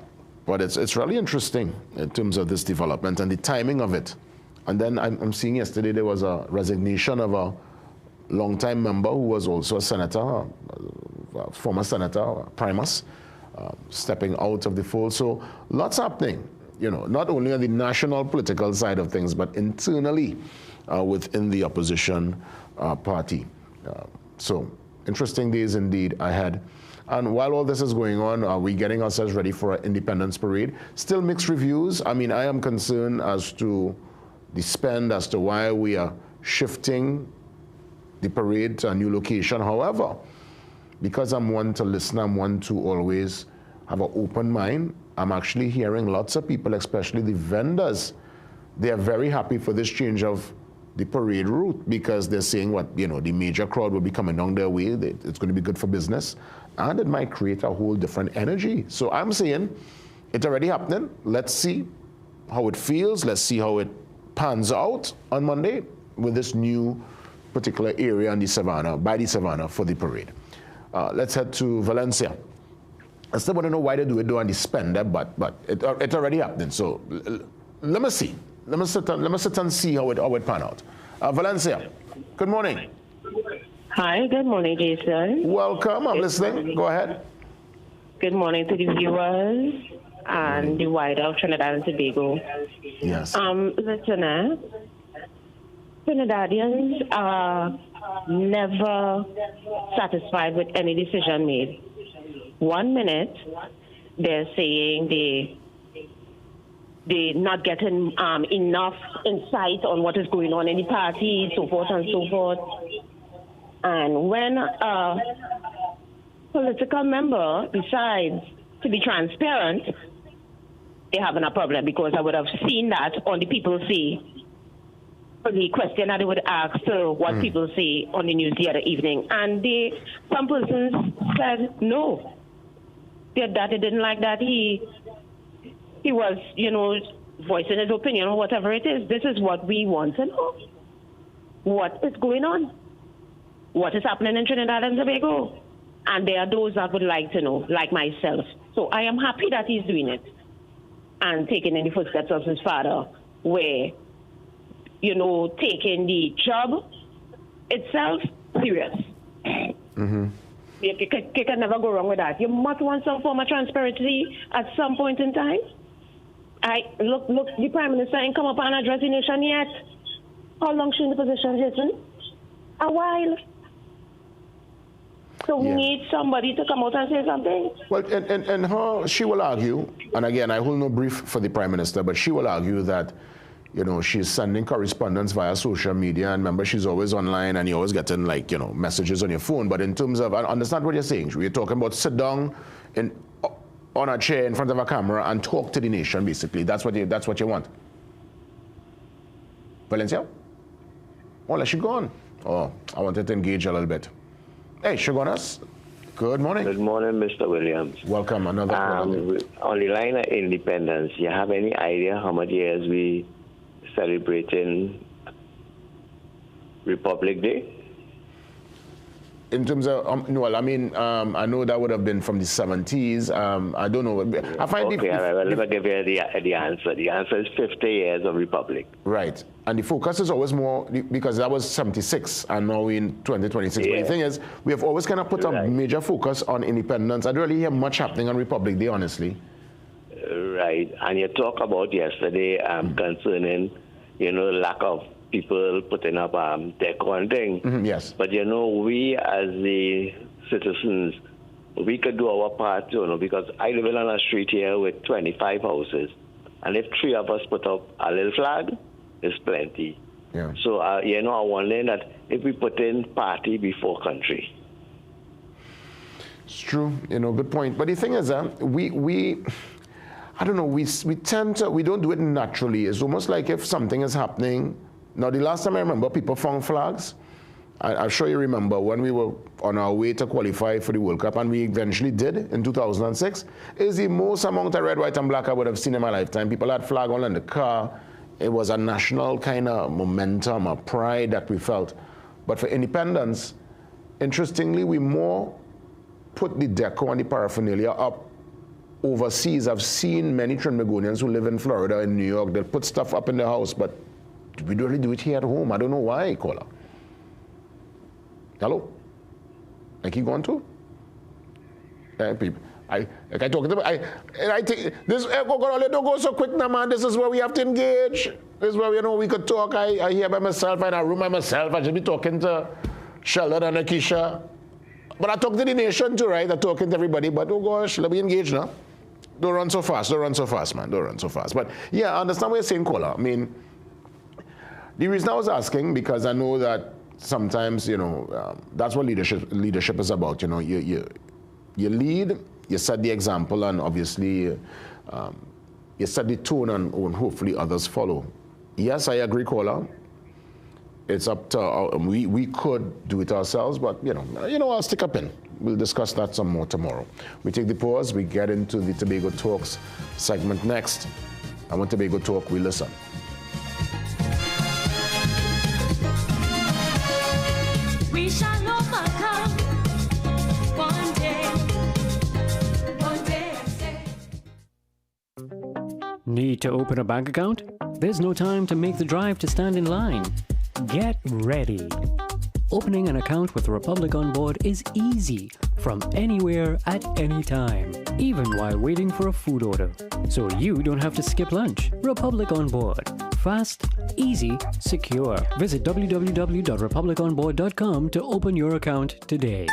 But it's really interesting in terms of this development and the timing of it. And then I'm seeing yesterday there was a resignation of a longtime member who was also a senator, a former senator, Primus, stepping out of the fold. So lots happening, you know, not only on the national political side of things, but internally within the opposition party. So interesting days indeed ahead. And while all this is going on, are we getting ourselves ready for an Independence Parade? Still mixed reviews. I mean, I am concerned as to the spend, as to why we are shifting the parade to a new location. However, because I'm one to listen, I'm one to always have an open mind, I'm actually hearing lots of people, especially the vendors, they are very happy for this change of the parade route because they're saying what, you know, the major crowd will be coming down their way, it's going to be good for business, and it might create a whole different energy. So I'm saying it's already happening. Let's see how it feels. Let's see how it pans out on Monday with this new particular area on the Savannah, by the Savannah for the parade. Let's head to Valencia. I still want to know why they do it on the spender, but it's already happening. So let me see. Let me sit and see how it pan out. Valencia, good morning. Hi, good morning, Jason. Welcome. I'm listening. Go ahead. Good morning to the viewers and the wider Trinidad and Tobago. Yes. Listener, Trinidadians are never satisfied with any decision made. 1 minute, they're saying they're not getting enough insight on what is going on in the party, so forth and so forth. And when a political member decides to be transparent, they're having a problem, because I would have seen that on the People Say, the question that they would ask what people say on the news the other evening. And some persons said no, that they didn't like that he was, you know, voicing his opinion or whatever it is. This is what we want to know. What is going on? What is happening in Trinidad and Tobago? And there are those that would like to know, like myself. So I am happy that he's doing it and taking in the footsteps of his father, where, you know, taking the job itself serious. Mm-hmm. You can never go wrong with that. You must want some form of transparency at some point in time. Look, the Prime Minister ain't come up and address the nation yet. How long she in the position, Jason? A while. So we need somebody to come out and say something. Well, and she will argue, and again, I hold no brief for the Prime Minister, but she will argue that, you know, she's sending correspondence via social media, and remember, she's always online, and you're always getting, like, you know, messages on your phone. But in terms of, I understand what you're saying. We're talking about sit down on a chair in front of a camera and talk to the nation, basically. That's what you want. Valencia? Oh, let she go on. Oh, I wanted to engage a little bit. Hey, Shogunas. Good morning. Good morning, Mr. Williams. Welcome. Another on the line of independence, you have any idea how many years we celebrating Republic Day? In terms of, no, I mean, I know that would have been from the 70s. I don't know. I find okay, well, let me give you the answer. The answer is 50 years of Republic. Right. And the focus is always more, because that was 76, and now we're in 2026. Yeah. But the thing is, we have always kind of put a major focus on independence. I don't really hear much happening on Republic Day, honestly. Right. And you talk about yesterday concerning, you know, lack of people putting up decor and things. Mm-hmm, yes. But, you know, we as the citizens, we could do our part, you know, because I live on a street here with 25 houses. And if 3 of us put up a little flag, it's plenty. Yeah. So, you know, I'm wondering that if we put in party before country. It's true. You know, good point. But the thing is, I don't know, we tend to, we don't do it naturally. It's almost like if something is happening. Now, the last time I remember, people found flags, I'm sure you remember when we were on our way to qualify for the World Cup, and we eventually did in 2006, is the most amount of red, white, and black I would have seen in my lifetime. People had flag on in the car. It was a national kind of momentum, a pride that we felt. But for independence, interestingly, we more put the deco and the paraphernalia up overseas. I've seen many Trinbagonians who live in Florida and New York, they'll put stuff up in the house, but we don't really do it here at home. I don't know why, caller. Hello? I keep going to? People. I talk to them. I think this don't go so quick now, man. This is where we have to engage. This is where we could talk. I hear by myself, in a room by myself. I should be talking to Sheldon and Akisha. But I talk to the nation too, right? I'm talking to everybody. But oh gosh, let me engage now. Don't run so fast. Don't run so fast, man. Don't run so fast. But yeah, I understand what you're saying, Kola. I mean, the reason I was asking, because I know that sometimes, that's what leadership is about. You lead, you set the example, and obviously you set the tone, and hopefully others follow. Yes, I agree, Kola. It's up to we could do it ourselves, but I'll stick up in. We'll discuss that some more tomorrow. We take the pause. We get into the Tobago Talks segment next. And when Tobago Talk, we listen. We shall overcome one day. Need to open a bank account? There's no time to make the drive to stand in line. Get ready. Opening an account with Republic On Board is easy from anywhere at any time, even while waiting for a food order. So you don't have to skip lunch. Republic On Board. Fast, easy, secure. Visit www.republiconboard.com to open your account today.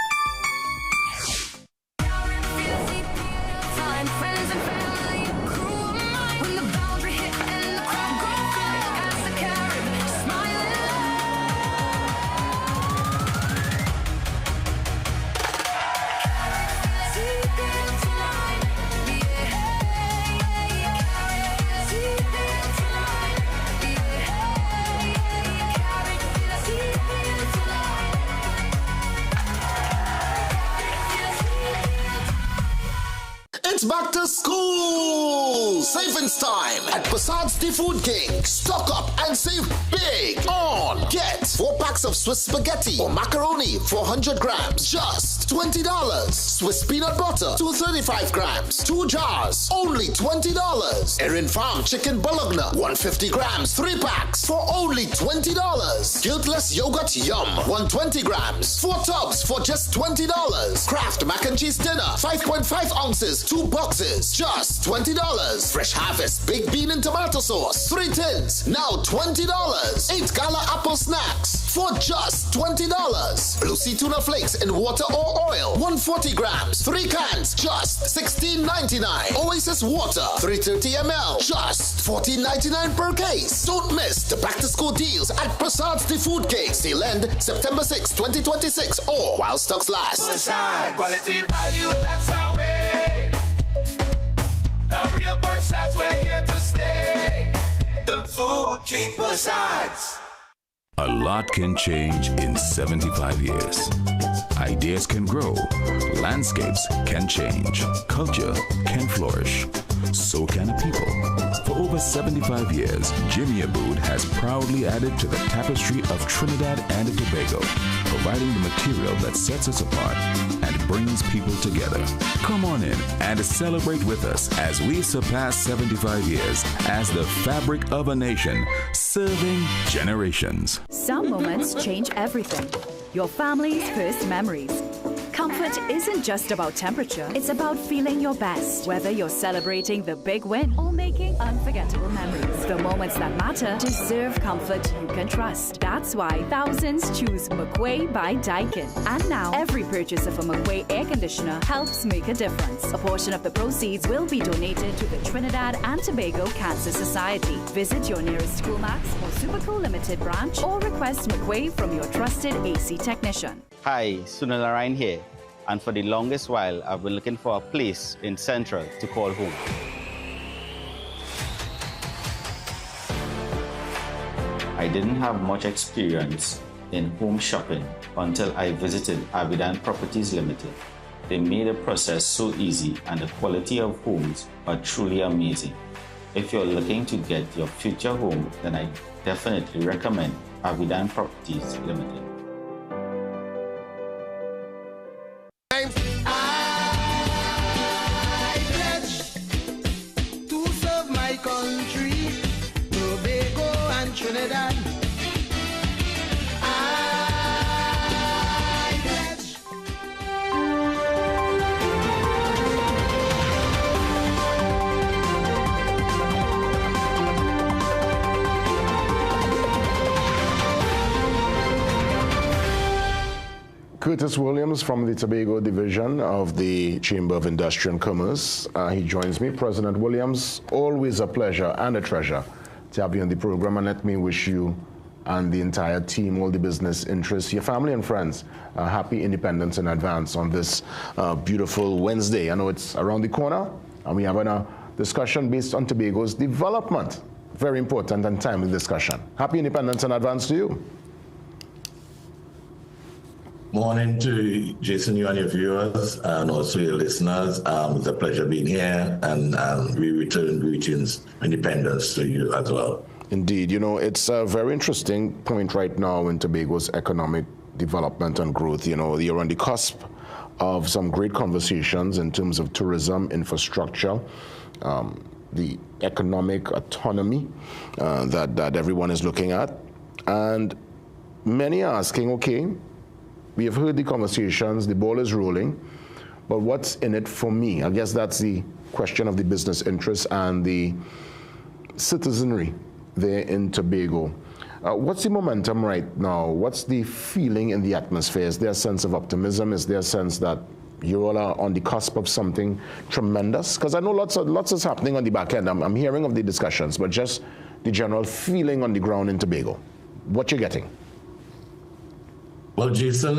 It's back to school! Savings time at Passad's The Food King. Stock up and save big on. Get 4 packs of Swiss spaghetti or macaroni, 400 grams, just $20. Swiss peanut butter, 235 grams, 2 jars, only $20. Erin Farm chicken bologna, 150 grams, 3 packs for only $20. Guiltless yogurt yum, 120 grams, 4 tubs for just $20. Kraft mac and cheese dinner, 5.5 ounces, 2 boxes, just $20. Fresh Harvest Big Bean and Tomato Sauce, 3 tins, now $20. 8 Gala Apple Snacks for just $20. Blue Sea Tuna Flakes in water or oil, 140 grams, 3 cans, just $16.99. Oasis Water, 330 ml, just $14.99 per case. Don't miss the back-to-school deals at Passad's The Food King. Sale end September 6, 2026, or while stocks last. Passad, quality value, that's our way. The real Passads, we're here to stay. The Food King Passads. A lot can change in 75 years. Ideas can grow, landscapes can change, culture can flourish. So can a people. For over 75 years, Jimmy Abood has proudly added to the tapestry of Trinidad and Tobago, providing the material that sets us apart and brings people together. Come on in and celebrate with us as we surpass 75 years as the fabric of a nation, serving generations. Some moments change everything. Your family's first memories. Comfort isn't just about temperature, it's about feeling your best. Whether you're celebrating the big win or making unforgettable memories, the moments that matter deserve comfort you can trust. That's why thousands choose McQuay by Daikin. And now, every purchase of a McQuay air conditioner helps make a difference. A portion of the proceeds will be donated to the Trinidad and Tobago Cancer Society. Visit your nearest Schoolmax or Superco Limited branch or request McQuay from your trusted AC technician. Hi, Sunil here, and for the longest while, I've been looking for a place in Central to call home. I didn't have much experience in home shopping until I visited Avidan Properties Limited. They made the process so easy and the quality of homes are truly amazing. If you're looking to get your future home, then I definitely recommend Avidan Properties Limited. I pledge to serve my country, Tobago and Trinidad. Curtis Williams from the Tobago Division of the Chamber of Industry and Commerce. He joins me. President Williams, always a pleasure and a treasure to have you on the program, and let me wish you and the entire team, all the business interests, your family and friends, happy Independence in advance on this beautiful Wednesday. I know it's around the corner, and we're having a discussion based on Tobago's development. Very important and timely discussion. Happy Independence in advance to you. Morning to Jason, you and your viewers, and also your listeners. It's a pleasure being here, and we return greetings, Independence to you as well. Indeed. You know, it's a very interesting point right now in Tobago's economic development and growth. You know, you're on the cusp of some great conversations in terms of tourism, infrastructure, the economic autonomy that everyone is looking at. And many are asking, okay, we have heard the conversations, the ball is rolling, but what's in it for me? I guess that's the question of the business interests and the citizenry there in Tobago. What's the momentum right now? What's the feeling in the atmosphere? Is there a sense of optimism? Is there a sense that you all are on the cusp of something tremendous? Because I know lots is happening on the back end. I'm hearing of the discussions, but just the general feeling on the ground in Tobago. What you're getting? Well, Jason,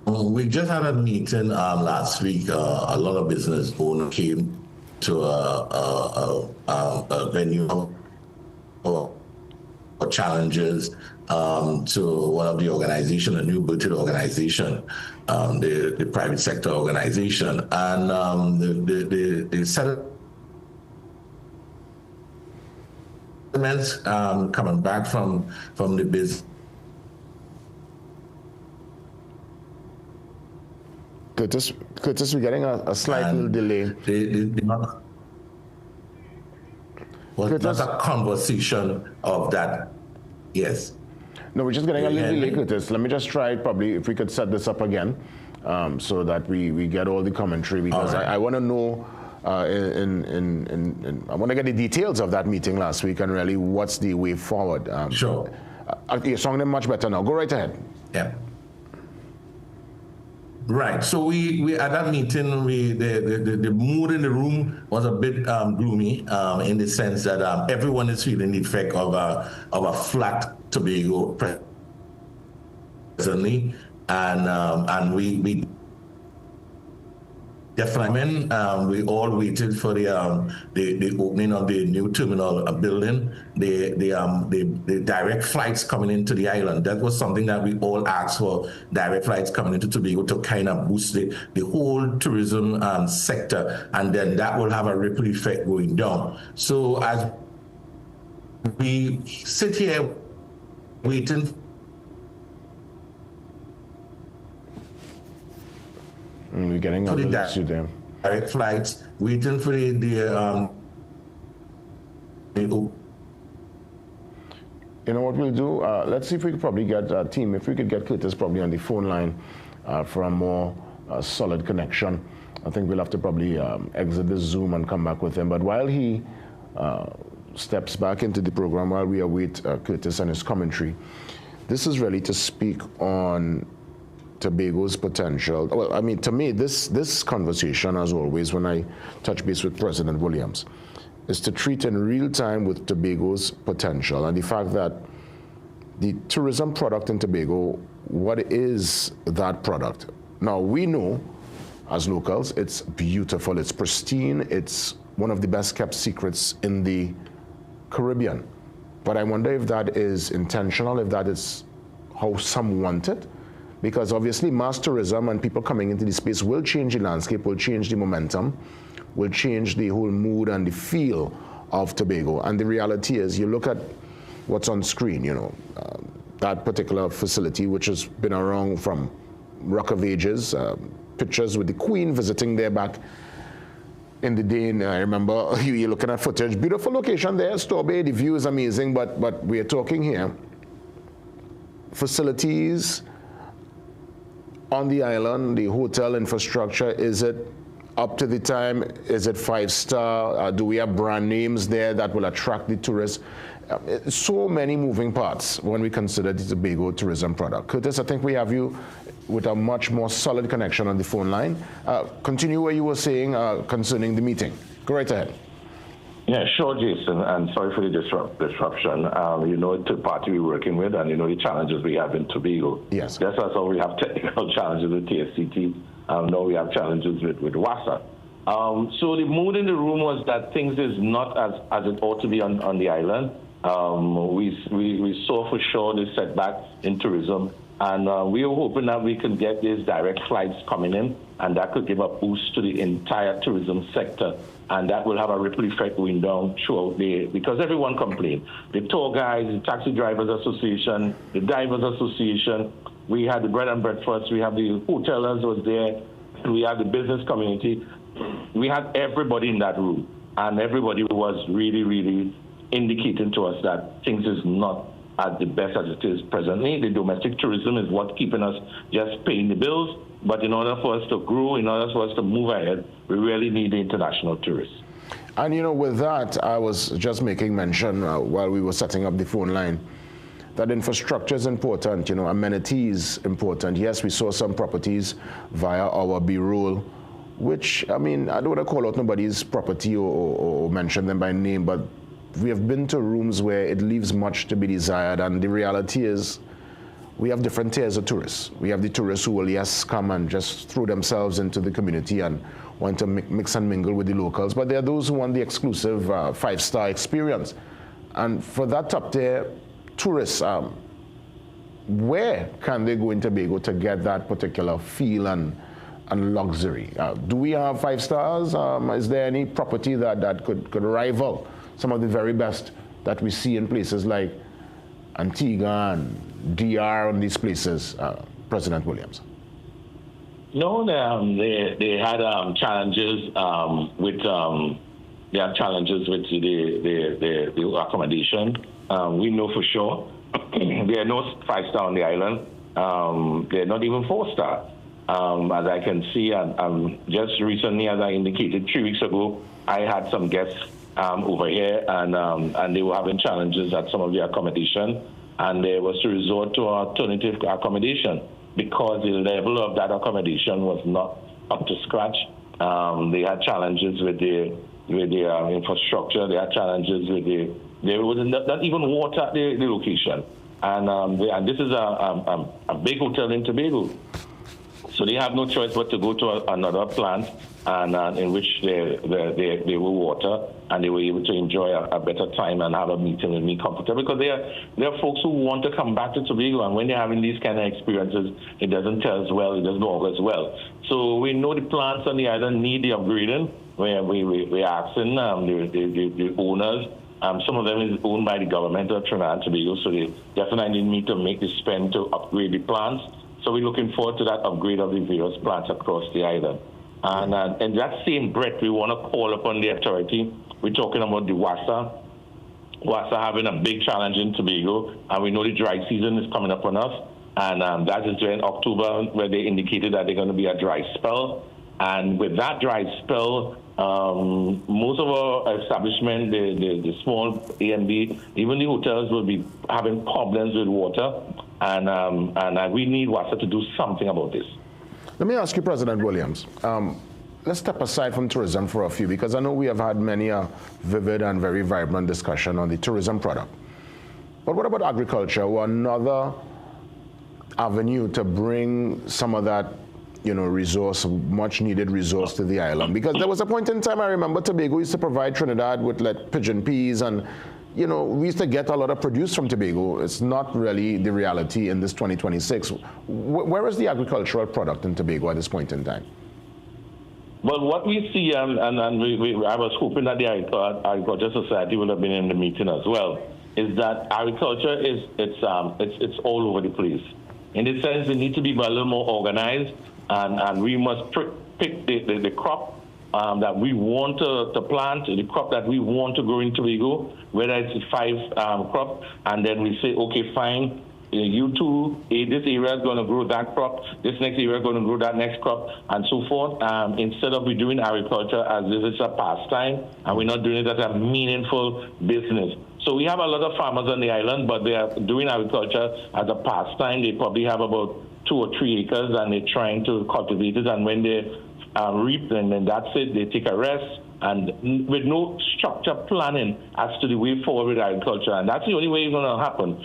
we just had a meeting last week. A lot of business owners came to a venue for challenges to one of the organizations, a new birthed organization, the private sector organization, and the sentiments coming back from the business. Curtis, we're getting a slight little delay. Not a conversation of that, yes. No, we're just getting a little delay, Curtis. Let me just try it, probably, if we could set this up again, so that we get all the commentary, because I want to know, I want to get the details of that meeting last week and really what's the way forward. Sure. You're sounding much better now. Go right ahead. Yeah. Right. So we at that meeting, the mood in the room was a bit gloomy in the sense that everyone is feeling the effect of a flat Tobago presently, and we definitely we all waited for the opening of the new terminal building, the direct flights coming into the island. That was something that we all asked for, direct flights coming into Tobago to kind of boost the whole tourism sector, and then that will have a ripple effect going down. So as we sit here waiting, we're getting a little issue there. Direct flights, waiting for the you know what we'll do? Let's see if we could probably get a team, if we could get Curtis probably on the phone line for a more solid connection. I think we'll have to probably exit this Zoom and come back with him. But while he steps back into the program, while we await Curtis and his commentary, this is really to speak on Tobago's potential. Well, I mean, to me, this conversation, as always, when I touch base with President Williams, is to treat in real time with Tobago's potential and the fact that the tourism product in Tobago, what is that product? Now, we know as locals, it's beautiful, it's pristine, it's one of the best kept secrets in the Caribbean. But I wonder if that is intentional, if that is how some want it. Because obviously mass tourism and people coming into the space will change the landscape, will change the momentum, will change the whole mood and the feel of Tobago. And the reality is, you look at what's on screen, you know, that particular facility, which has been around from Rock of Ages, pictures with the Queen visiting there back in the day. And I remember you're looking at footage. Beautiful location there, Storby, the view is amazing, but we're talking here facilities on the island, the hotel infrastructure, is it up to the time? Is it 5-star? Do we have brand names there that will attract the tourists? So many moving parts when we consider the Tobago tourism product. Curtis, I think we have you with a much more solid connection on the phone line. Continue what you were saying concerning the meeting. Go right ahead. Yeah, sure, Jason, and sorry for the disruption. You know the party we're working with, and you know the challenges we have in Tobago. Yes. Just as how we have technical challenges with TSCT, now we have challenges with WASA. So the mood in the room was that things is not as it ought to be on the island. We saw for sure the setback in tourism, and we were hoping that we could get these direct flights coming in, and that could give a boost to the entire tourism sector. And that will have a ripple effect going down throughout because everyone complained. The tour guides, the taxi drivers association, the divers association, we had the bread and breakfast, we have the hotelers was there, we had the business community. We had everybody in that room, and everybody was really, really indicating to us that things is not at the best as it is presently. The domestic tourism is what's keeping us just paying the bills. But in order for us to grow, in order for us to move ahead, we really need the international tourists. And you know, with that, I was just making mention while we were setting up the phone line that infrastructure is important, you know, amenities important. Yes, we saw some properties via our Brew, which, I mean, I don't want to call out nobody's property or mention them by name, but we have been to rooms where it leaves much to be desired, and the reality is we have different tiers of tourists. We have the tourists who will, yes, come and just throw themselves into the community and want to mix and mingle with the locals, but there are those who want the exclusive 5-star experience. And for that top tier tourists, where can they go in Tobago to get that particular feel and luxury? Do we have 5 stars? Is there any property that could rival some of the very best that we see in places like Antigua and DR and these places, President Williams? No, they had challenges with the accommodation. We know for sure there are no 5-star on the island. They're not even 4-star. As I can see, just recently, as I indicated 3 weeks ago, I had some guests over here, and they were having challenges at some of the accommodation, and they was to resort to alternative accommodation because the level of that accommodation was not up to scratch. They had challenges with the infrastructure. They had challenges with there was not even water at the location, and this is a big hotel in Tobago. So they have no choice but to go to another plant, and in which they will water, and they were able to enjoy a better time and have a meeting with me comfortable, because there are folks who want to come back to Tobago, and when they're having these kind of experiences, it doesn't tell as well, it doesn't go as well. So we know the plants on the island need the upgrading. We're asking the owners. Some of them is owned by the government of Trinidad and Tobago, so they definitely need to make the spend to upgrade the plants. So we're looking forward to that upgrade of the various plants across the island. And in that same breath, we want to call upon the authority. We're talking about the WASA. WASA having a big challenge in Tobago, and we know the dry season is coming up on us. And that is during October, where they indicated that they're going to be a dry spell. And with that dry spell, most of our establishment, the small A and B, even the hotels will be having problems with water. And we need WASA to do something about this. Let me ask you, President Williams, let's step aside from tourism for a few, because I know we have had many a vivid and very vibrant discussion on the tourism product. But what about agriculture, or another avenue to bring some of that, you know, resource, much needed resource to the island? Because there was a point in time, I remember Tobago used to provide Trinidad with like pigeon peas and you know, we used to get a lot of produce from Tobago. It's not really the reality in this 2026. Where is the agricultural product in Tobago at this point in time? Well, what we see, I was hoping that the Agriculture Society would have been in the meeting as well, is that agriculture it's all over the place. In the sense, we need to be a little more organized, and we must pick the crop that we want to plant, the crop that we want to grow in Tobago, whether it's 5 crop, and then we say, okay, fine, you two, this area is going to grow that crop, this next area is going to grow that next crop, and so forth, instead of we doing agriculture as if it's a pastime, and we're not doing it as a meaningful business. So we have a lot of farmers on the island, but they are doing agriculture as a pastime. They probably have about 2 or 3 acres, and they're trying to cultivate it, and when they reap, and then that's it, they take a rest, and with no structured planning as to the way forward with agriculture. And that's the only way it's going to happen,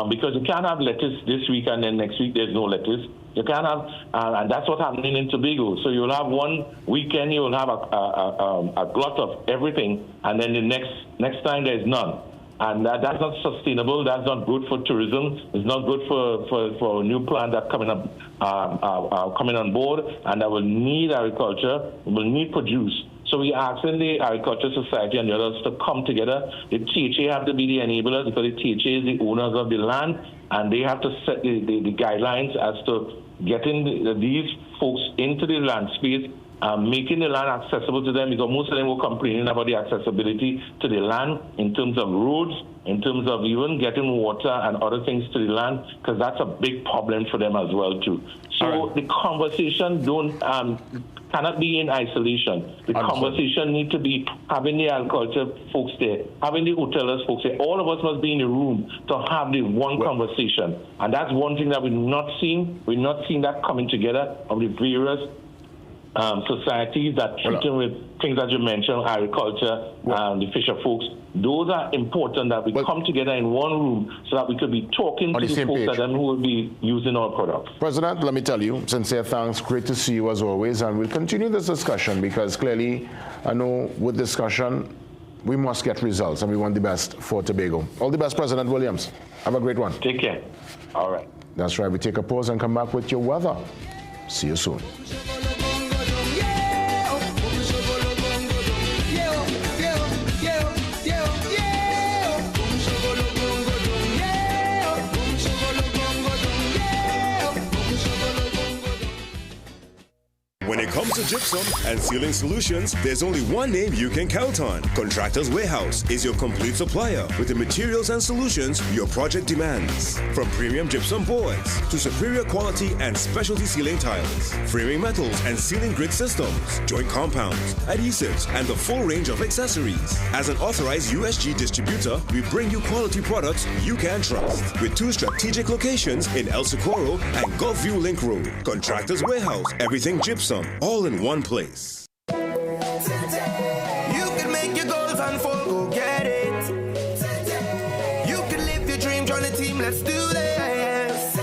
because you can't have lettuce this week and then next week there's no lettuce. You can't have, and that's what's happening in Tobago. So you'll have one weekend, you'll have a glut of everything, and then the next time there's none. And that's not sustainable. That's not good for tourism. It's not good for a new plant that's coming up, coming on board, and that will need agriculture, will need produce. So we're asking the Agriculture Society and the others to come together. The THA have to be the enablers, because the THA is the owners of the land, and they have to set the guidelines as to getting these folks into the land space, making the land accessible to them, because most of them were complaining about the accessibility to the land in terms of roads, in terms of even getting water and other things to the land, because that's a big problem for them as well too. So the conversation cannot be in isolation. The conversation need to be having the agriculture folks there, having the hotelers folks there. All of us must be in the room to have the one conversation, and that's one thing that we're not seeing. We're not seeing that coming together of the various societies that treating with things that you mentioned, agriculture, the fisher folks. Those are important that we come together in one room so that we could be talking to the folks that who will be using our products. President, let me tell you, sincere thanks. Great to see you as always, and we'll continue this discussion, because clearly, I know with discussion, we must get results, and we want the best for Tobago. All the best, President Williams. Have a great one. Take care. All right. That's right. We take a pause and come back with your weather. See you soon. When it comes to gypsum and ceiling solutions, there's only one name you can count on. Contractors Warehouse is your complete supplier with the materials and solutions your project demands. From premium gypsum boards to superior quality and specialty ceiling tiles, framing metals and ceiling grid systems, joint compounds, adhesives, and the full range of accessories. As an authorized USG distributor, we bring you quality products you can trust. With 2 strategic locations in El Socorro and Gulfview Link Road. Contractors Warehouse, everything gypsum, all in one place. You can make your goals unfold, go get it. You can live your dream, join the team, let's do this.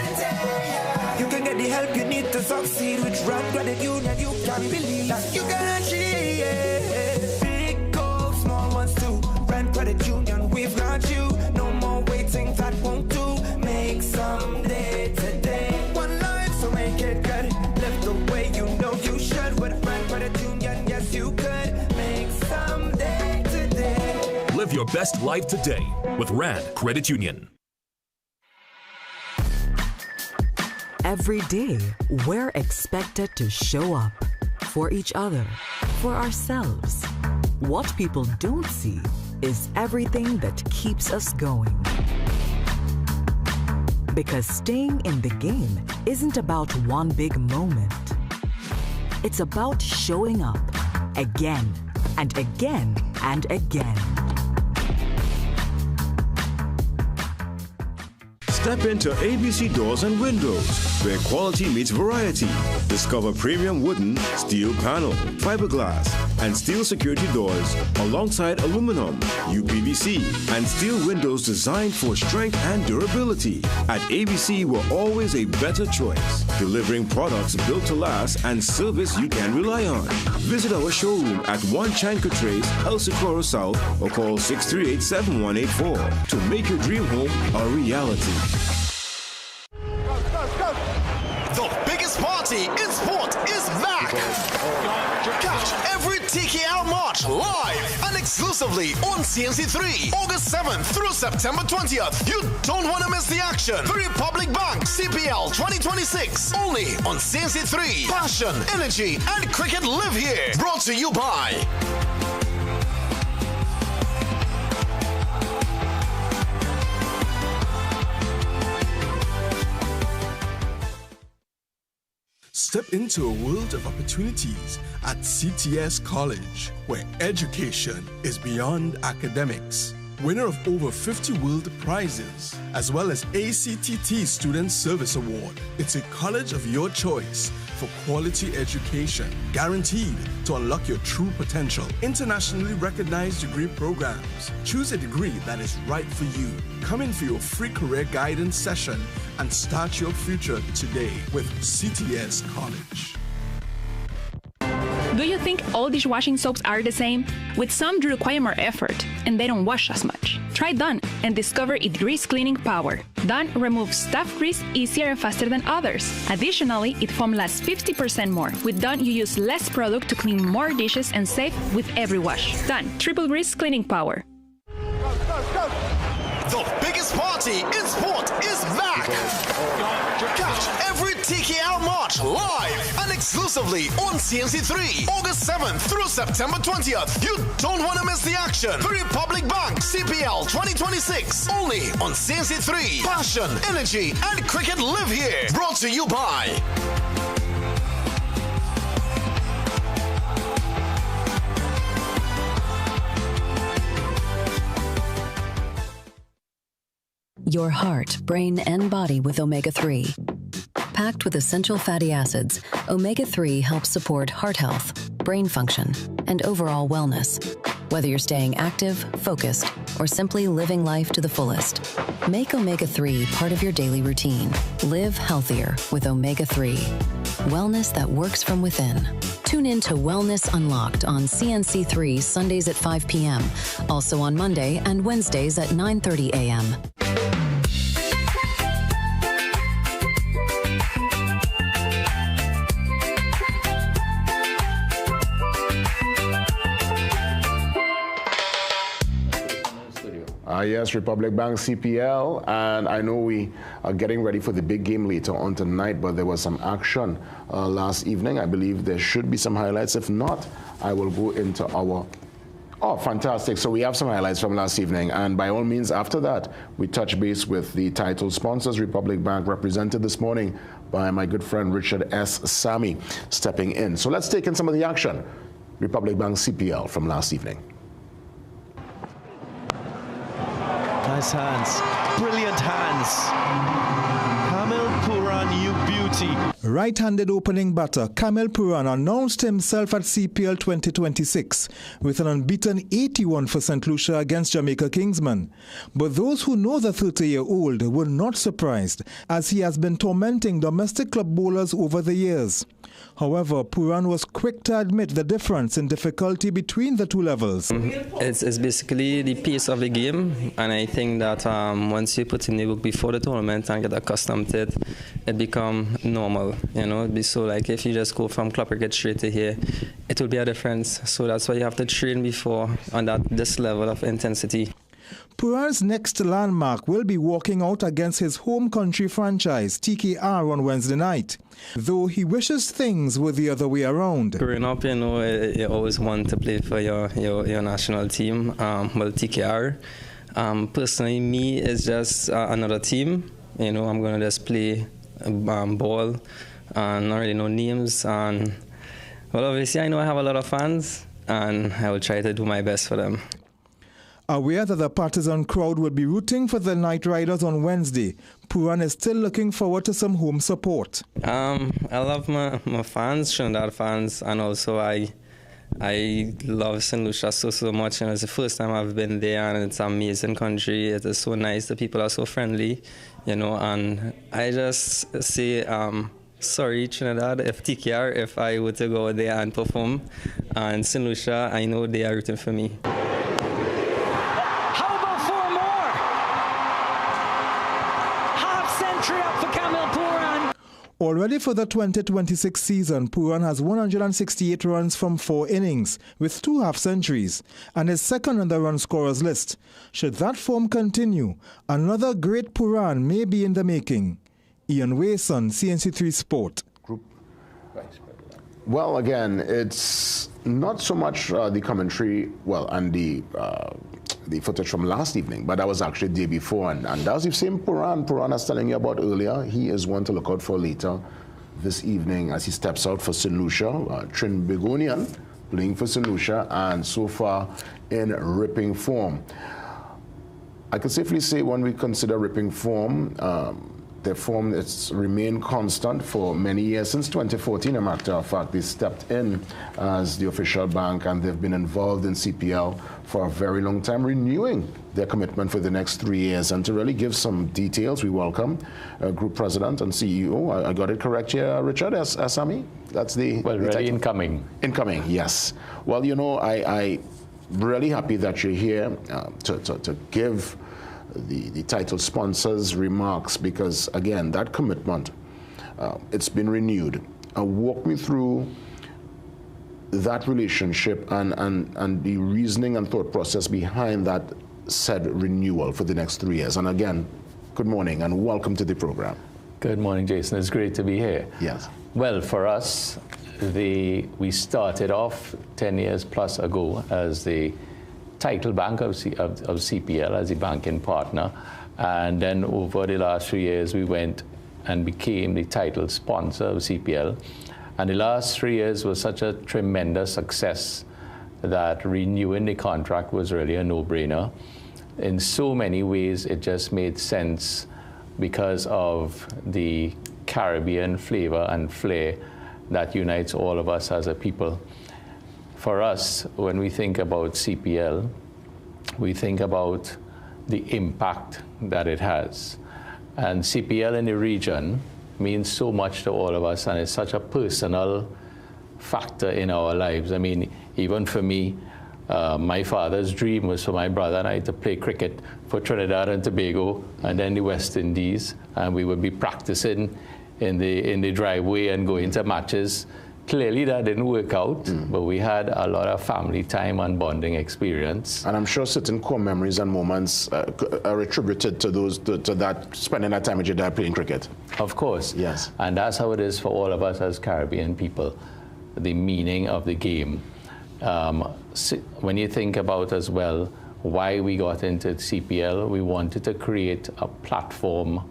You can get the help you need to succeed with Brand Credit Union. You can believe that you can achieve. Big goals, small ones too. Brand Credit Union, we've got you. No more waiting, that won't do. Make someday today. One life, so make it good. Live the way you know you should. With Brand Credit Union, yes you could. Make someday today. Live your best life today with Rand Credit Union. Every day, we're expected to show up for each other, for ourselves. What people don't see is everything that keeps us going. Because staying in the game isn't about one big moment. It's about showing up again and again and again. Step into ABC Doors and Windows, where quality meets variety. Discover premium wooden, steel panel, fiberglass, and steel security doors alongside aluminum, UPVC, and steel windows designed for strength and durability. At ABC, we're always a better choice, delivering products built to last and service you can rely on. Visit our showroom at 1 Chancotrace, El Socorro South, or call 638-7184 to make your dream home a reality. The biggest party in sport is back. Catch every TKR March live and exclusively on CNC3, August 7th through September 20th. You don't want to miss the action. The Republic Bank CPL 2026, only on CNC3. Passion, energy, and cricket live here. Brought to you by Step into a world of opportunities at CTS College, where education is beyond academics. Winner of over 50 world prizes, as well as ACTT Student Service Award. It's a college of your choice for quality education, guaranteed to unlock your true potential. Internationally recognized degree programs. Choose a degree that is right for you. Come in for your free career guidance session and start your future today with CTS College. Do you think all dishwashing soaps are the same? With some, they require more effort, and they don't wash as much. Try Dawn and discover its grease cleaning power. Dawn removes stubborn grease easier and faster than others. Additionally, it foam lasts 50% more. With Dawn, you use less product to clean more dishes and save with every wash. Dawn, triple grease cleaning power. the biggest party in sport is back. Catch every TKR March live and exclusively on CNC3, August 7th through September 20th. You don't want to miss the action. The Republic Bank CPL 2026, only on CNC3. Passion, energy, and cricket live here. Brought to you by Your heart, brain, and body with omega-3. Packed with essential fatty acids, omega-3 helps support heart health, brain function, and overall wellness. Whether you're staying active, focused, or simply living life to the fullest, make omega-3 part of your daily routine. Live healthier with omega-3. Wellness that works from within. Tune in to Wellness Unlocked on CNC3 Sundays at 5 p.m., also on Monday and Wednesdays at 9:30 a.m. Yes, Republic Bank CPL, and I know we are getting ready for the big game later on tonight, but there was some action last evening. I believe there should be some highlights. If not, I will go into our... Oh, fantastic. So we have some highlights from last evening, and by all means, after that, we touch base with the title sponsors. Republic Bank represented this morning by my good friend Richard S. Sami stepping in. So let's take in some of the action. Republic Bank CPL from last evening. Nice hands, brilliant hands. Kamil Puran, you beauty. Right-handed opening batter Kamil Puran announced himself at CPL 2026 with an unbeaten 81 for St. Lucia against Jamaica Kingsmen. But those who know the 30-year-old were not surprised, as he has been tormenting domestic club bowlers over the years. However, Puran was quick to admit the difference in difficulty between the two levels. It's basically the pace of the game, and I think that once you put in the work before the tournament and get accustomed to it, it becomes normal. You know, it'd be so like if you just go from club cricket straight to here, it will be a difference. So that's why you have to train before on this level of intensity. Puran's next landmark will be walking out against his home country franchise, TKR, on Wednesday night, though he wishes things were the other way around. Growing up, you know, you always want to play for your national team, well, TKR. Personally, me, it's just another team. You know, I'm going to just play ball, and not really know names. And, well, obviously, I know I have a lot of fans, and I will try to do my best for them. Aware that the partisan crowd will be rooting for the Knight Riders on Wednesday, Puran is still looking forward to some home support. I love my fans, Trinidad fans, and also I I love St. Lucia so much, and it's the first time I've been there, and it's an amazing country. It is so nice. The people are so friendly, and I just say, sorry, Trinidad, if TKR, if I were to go there and perform, and St. Lucia, I know they are rooting for me. How about 4 more? Half century up for Kamil Puran. Already for the 2026 season, Puran has 168 runs from 4 innings, with 2 half-centuries, and is second on the run scorers list. Should that form continue, another great Puran may be in the making. Ian Wason, CNC3 Sport. Well, again, it's not so much the commentary, and the footage from last evening, but that was actually the day before. And as you've seen Puran was telling you about earlier, he is one to look out for later this evening as he steps out for St. Lucia. Trinbagonian playing for St. Lucia, and so far in ripping form. I can safely say when we consider ripping form, their form has remained constant for many years, since 2014, a matter of fact. They stepped in as the official bank, and they've been involved in CPL for a very long time, renewing their commitment for the next 3 years. And to really give some details, we welcome Group President and CEO. I got it correct here, Richard Asami? That's the... Well, really incoming. Incoming, yes. Well, I really happy that you're here to give the title sponsor's remarks, because again, that commitment, it's been renewed. Walk me through that relationship and the reasoning and thought process behind that said renewal for the next 3 years. And again, good morning and welcome to the program. Good morning, Jason. It's great to be here. Yes. Well, for us, we started off 10 years plus ago as the title bank of CPL, as a banking partner, and then over the last 3 years we went and became the title sponsor of CPL, and the last 3 years was such a tremendous success that renewing the contract was really a no-brainer. In so many ways it just made sense because of the Caribbean flavor and flair that unites all of us as a people. For us, when we think about CPL, we think about the impact that it has. And CPL in the region means so much to all of us, and it's such a personal factor in our lives. I mean, even for me, my father's dream was for my brother and I to play cricket for Trinidad and Tobago and then the West Indies, and we would be practicing in the driveway and going to matches. Clearly that didn't work out, but we had a lot of family time and bonding experience. And I'm sure certain core memories and moments are attributed to that, spending that time with your dad playing cricket. Of course. Yes. And that's how it is for all of us as Caribbean people, the meaning of the game. When you think about as well why we got into CPL, we wanted to create a platform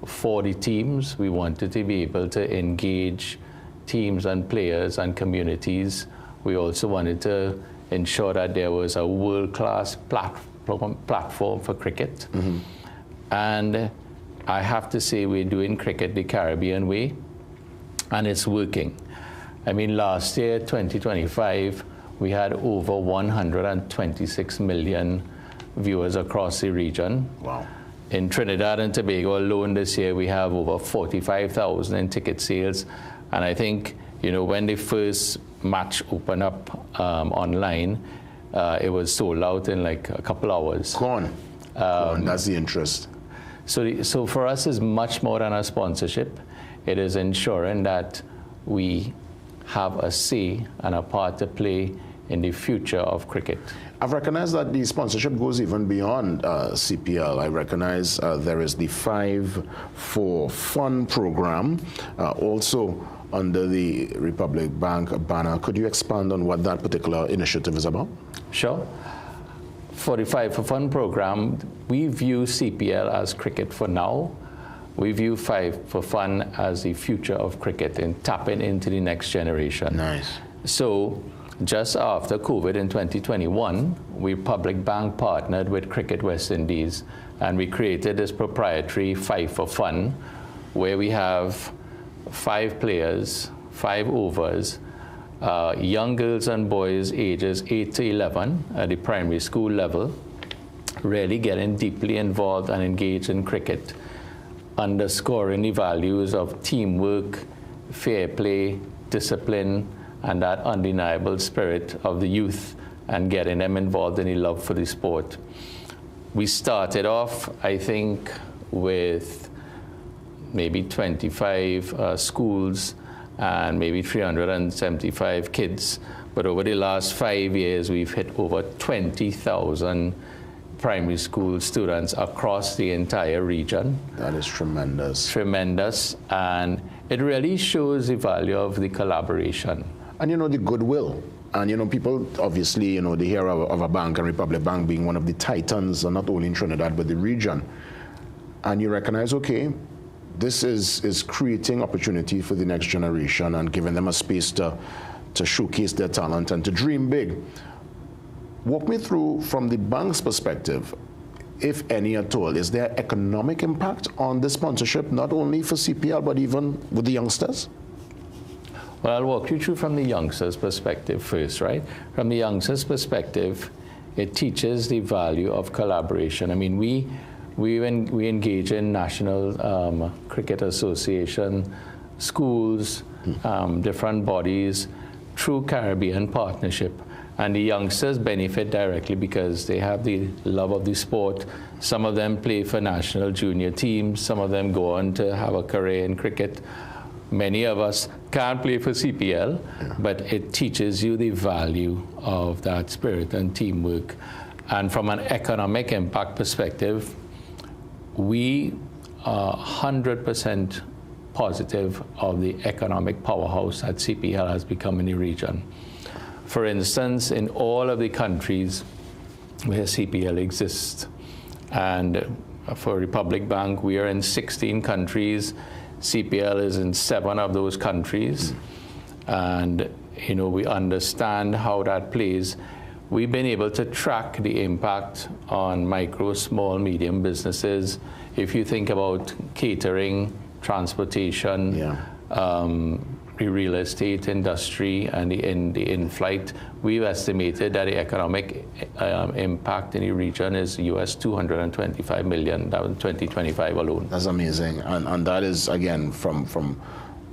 for the teams. We wanted to be able to engage teams and players and communities. We also wanted to ensure that there was a world-class platform for cricket. And I have to say we're doing cricket the Caribbean way, and it's working. I mean, last year, 2025, we had over 126 million viewers across the region. Wow. In Trinidad and Tobago alone this year, we have over 45,000 in ticket sales. And I think, when the first match opened up online, it was sold out in like a couple hours. Go on. That's the interest. So for us, it's much more than a sponsorship. It is ensuring that we have a say and a part to play in the future of cricket. I've recognized that the sponsorship goes even beyond CPL. I recognize there is the 5 for Fun program, also under the Republic Bank banner. Could you expand on what that particular initiative is about? Sure. For the 5 for Fun program, we view CPL as cricket for now. We view 5 for Fun as the future of cricket and tapping into the next generation. Nice. So just after COVID in 2021, we Public Bank partnered with Cricket West Indies, and we created this proprietary 5 for Fun, where we have 5 players, 5 overs, young girls and boys ages 8 to 11 at the primary school level really getting deeply involved and engaged in cricket, underscoring the values of teamwork, fair play, discipline, and that undeniable spirit of the youth, and getting them involved in the love for the sport. We started off, I think, with maybe 25 schools and maybe 375 kids. But over the last 5 years, we've hit over 20,000 primary school students across the entire region. That is tremendous. Tremendous. And it really shows the value of the collaboration. And, you know, the goodwill. And, you know, people obviously, you know, they hear of a bank, and Republic Bank being one of the titans, not only in Trinidad, but the region. And you recognize, okay, this is creating opportunity for the next generation and giving them a space to showcase their talent and to dream big. Walk me through, from the bank's perspective, if any at all, is there economic impact on the sponsorship, not only for CPL, but even with the youngsters? Well, I'll walk you through from the youngsters' perspective first, right? From the youngsters' perspective, it teaches the value of collaboration. I mean, we engage in National Cricket Association, schools, different bodies through Caribbean partnership. And the youngsters benefit directly because they have the love of the sport. Some of them play for national junior teams. Some of them go on to have a career in cricket. Many of us can't play for CPL, but it teaches you the value of that spirit and teamwork. And from an economic impact perspective, we are 100% positive of the economic powerhouse that CPL has become in the region. For instance, in all of the countries where CPL exists, and for Republic Bank, we are in 16 countries. CPL is in 7 of those countries. And, you know, we understand how that plays. We've been able to track the impact on micro, small, medium businesses. If you think about catering, transportation, the real estate industry, and the in-flight, we've estimated that the economic impact in the region is US $225 million in 2025 alone. That's amazing. And that is, again, from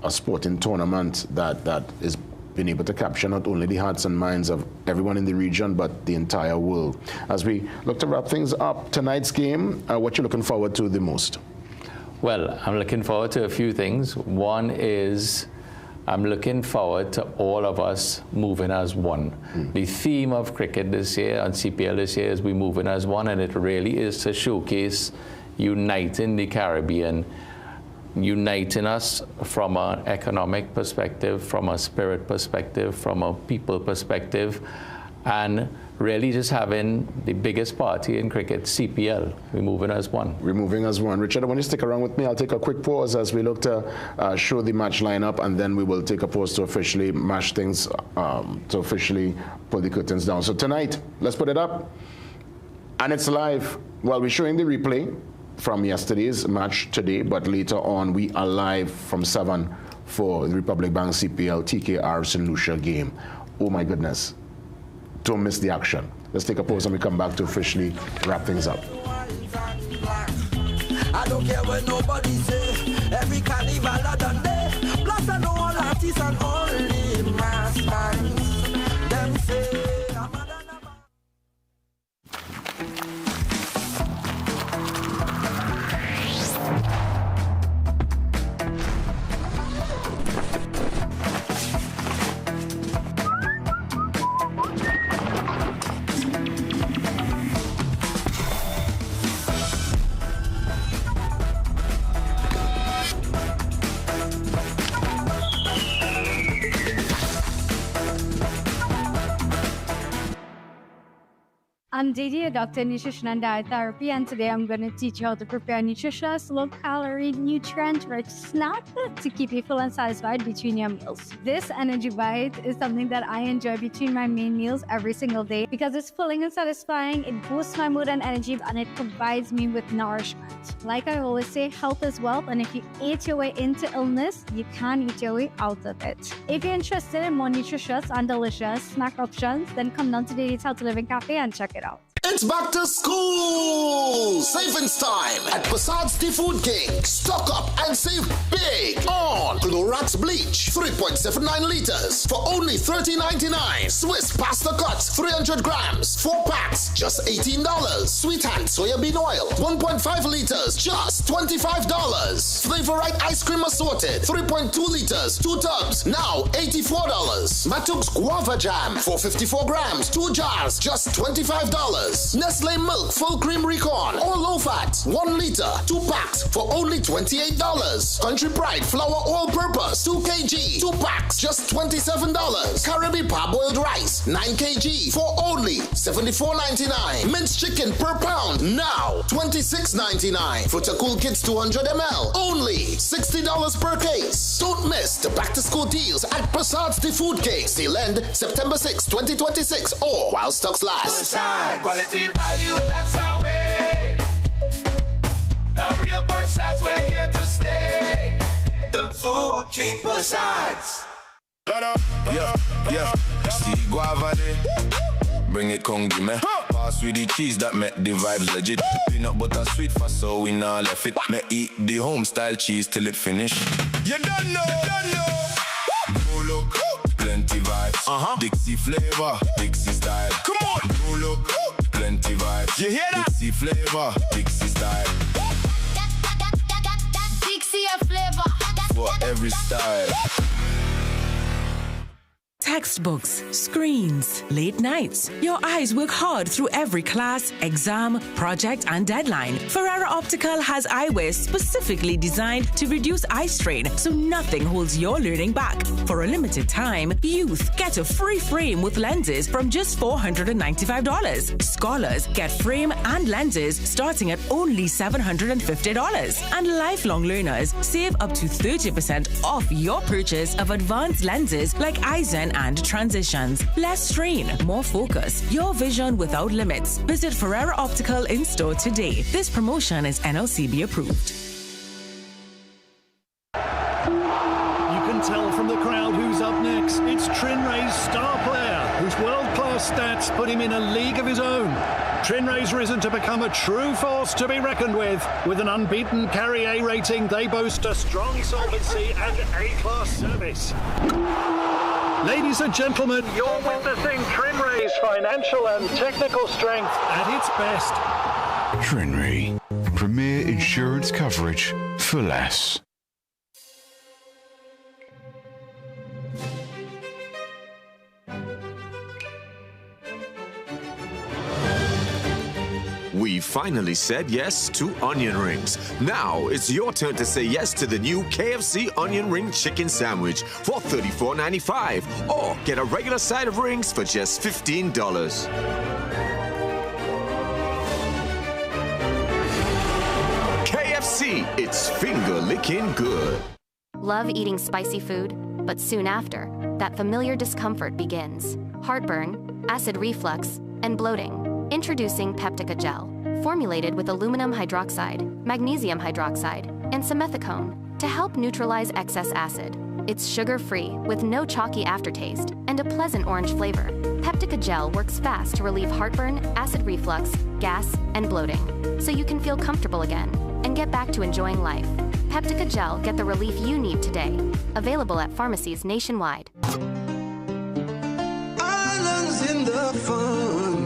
a sporting tournament that is being able to capture not only the hearts and minds of everyone in the region, but the entire world. As we look to wrap things up, tonight's game, what you're looking forward to the most? Well, I'm looking forward to a few things. One is I'm looking forward to all of us moving as one. The theme of cricket this year and CPL this year is we moving as one, and it really is to showcase uniting the Caribbean, uniting us from an economic perspective, from a spirit perspective, from a people perspective, and really just having the biggest party in cricket, CPL. We're moving as one. We're moving as one. Richard, I want you to stick around with me. I'll take a quick pause as we look to show the match lineup, and then we will take a pause to officially mash things, to officially pull the curtains down. So tonight, let's put it up. And it's live. Well, we're showing the replay from yesterday's match today, but later on we are live from 7 for the Republic Bank CPL TKR St. Lucia game. Oh my goodness. Don't miss the action. Let's take a pause and we come back to officially wrap things up. I don't care what nobody say. Every carnival I done day. Plus I know all artists and only mass bands. Them say I'm Didi, a doctor in nutrition and diet therapy, and today I'm going to teach you how to prepare a nutritious, low-calorie, nutrient-rich snack to keep you full and satisfied between your meals. This energy bite is something that I enjoy between my main meals every single day because it's filling and satisfying, it boosts my mood and energy, and it provides me with nourishment. Like I always say, health is wealth, and if you ate your way into illness, you can eat your way out of it. If you're interested in more nutritious and delicious snack options, then come down to Didi's Healthy Living Cafe and check it out. It's back to school! Savings time at Passad's Seafood King. Stock up and save big on Clorox Bleach, 3.79 liters for only $30.99. Swiss Pasta Cuts, 300 grams, 4 packs, just $18. Sweet Hand Soybean Oil, 1.5 liters, just $25. Flavorite Ice Cream Assorted, 3.2 liters, 2 tubs, now $84. Matuks Guava Jam, 454 grams, 2 jars, just $25. Nestle Milk Full Cream Recon or Low Fat, 1 liter, 2 packs for only $28. Country Pride Flour All Purpose, 2 kg, 2 packs, just $27. Caribbean Parboiled Rice, 9 kg for only $74.99. Minced Chicken per pound, now $26.99. Fruta Kids 200 ml, only $60 per case. Don't miss the back to school deals at Passad's Seafood King. Still end September 6, 2026 or while stocks last. Quality value, that's our way. The real Passad's, we're here to stay. The Food King Passad's. Yeah. See guava there. Bring it, come give me. Pass with the cheese that make the vibes legit. Peanut butter sweet fast, so we not left it. Me eat the home style cheese till it finish. You don't know. Oh look, plenty vibes. Dixie flavor, Dixie style. Come on. Oh look. Plenty vibes. You hear that? Dixie flavor, Dixie style. Dixie flavor. For every style. Textbooks, screens, late nights. Your eyes work hard through every class, exam, project, and deadline. Ferrara Optical has eyewear specifically designed to reduce eye strain so nothing holds your learning back. For a limited time, youth get a free frame with lenses from just $495. Scholars get frame and lenses starting at only $750. And lifelong learners save up to 30% off your purchase of advanced lenses like Eisen and transitions. Less strain, more focus. Your vision without limits. Visit Ferrara Optical in store today. This promotion is NLCB approved. You can tell from the crowd who's up next. It's Trinray's star player, whose world-class stats put him in a league of his own. Trinray's risen to become a true force to be reckoned with. With an unbeaten Carry A rating, they boast a strong solvency and A-class service. Ladies and gentlemen, you're witnessing Trinray's financial and technical strength at its best. Trinray, premier insurance coverage for less. We finally said yes to onion rings. Now it's your turn to say yes to the new KFC onion ring chicken sandwich for $34.95 or get a regular side of rings for just $15. KFC, it's finger-licking good. Love eating spicy food, but soon after, that familiar discomfort begins. Heartburn, acid reflux, and bloating. Introducing Peptica Gel, formulated with aluminum hydroxide, magnesium hydroxide, and simethicone to help neutralize excess acid. It's sugar-free with no chalky aftertaste and a pleasant orange flavor. Peptica Gel works fast to relieve heartburn, acid reflux, gas, and bloating, so you can feel comfortable again and get back to enjoying life. Peptica Gel, get the relief you need today. Available at pharmacies nationwide. Islands in the fun.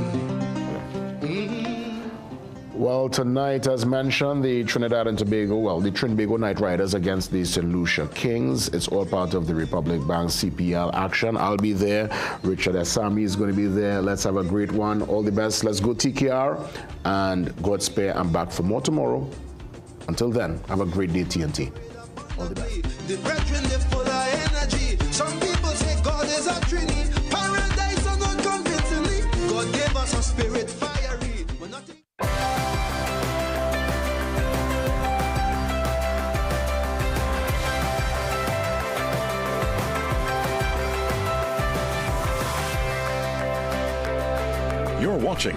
Well, tonight, as mentioned, the Trinidad and Tobago, the Trinbago Knight Riders against the St. Lucia Kings. It's all part of the Republic Bank CPL action. I'll be there. Richard Asami is going to be there. Let's have a great one. All the best. Let's go TKR. And God spare, I'm back for more tomorrow. Until then, have a great day, TNT. All the best. The brethren, they're full of energy. Some people say God is a Trinity. Paradise are not convincingly. God gave us a spirit fire. You're watching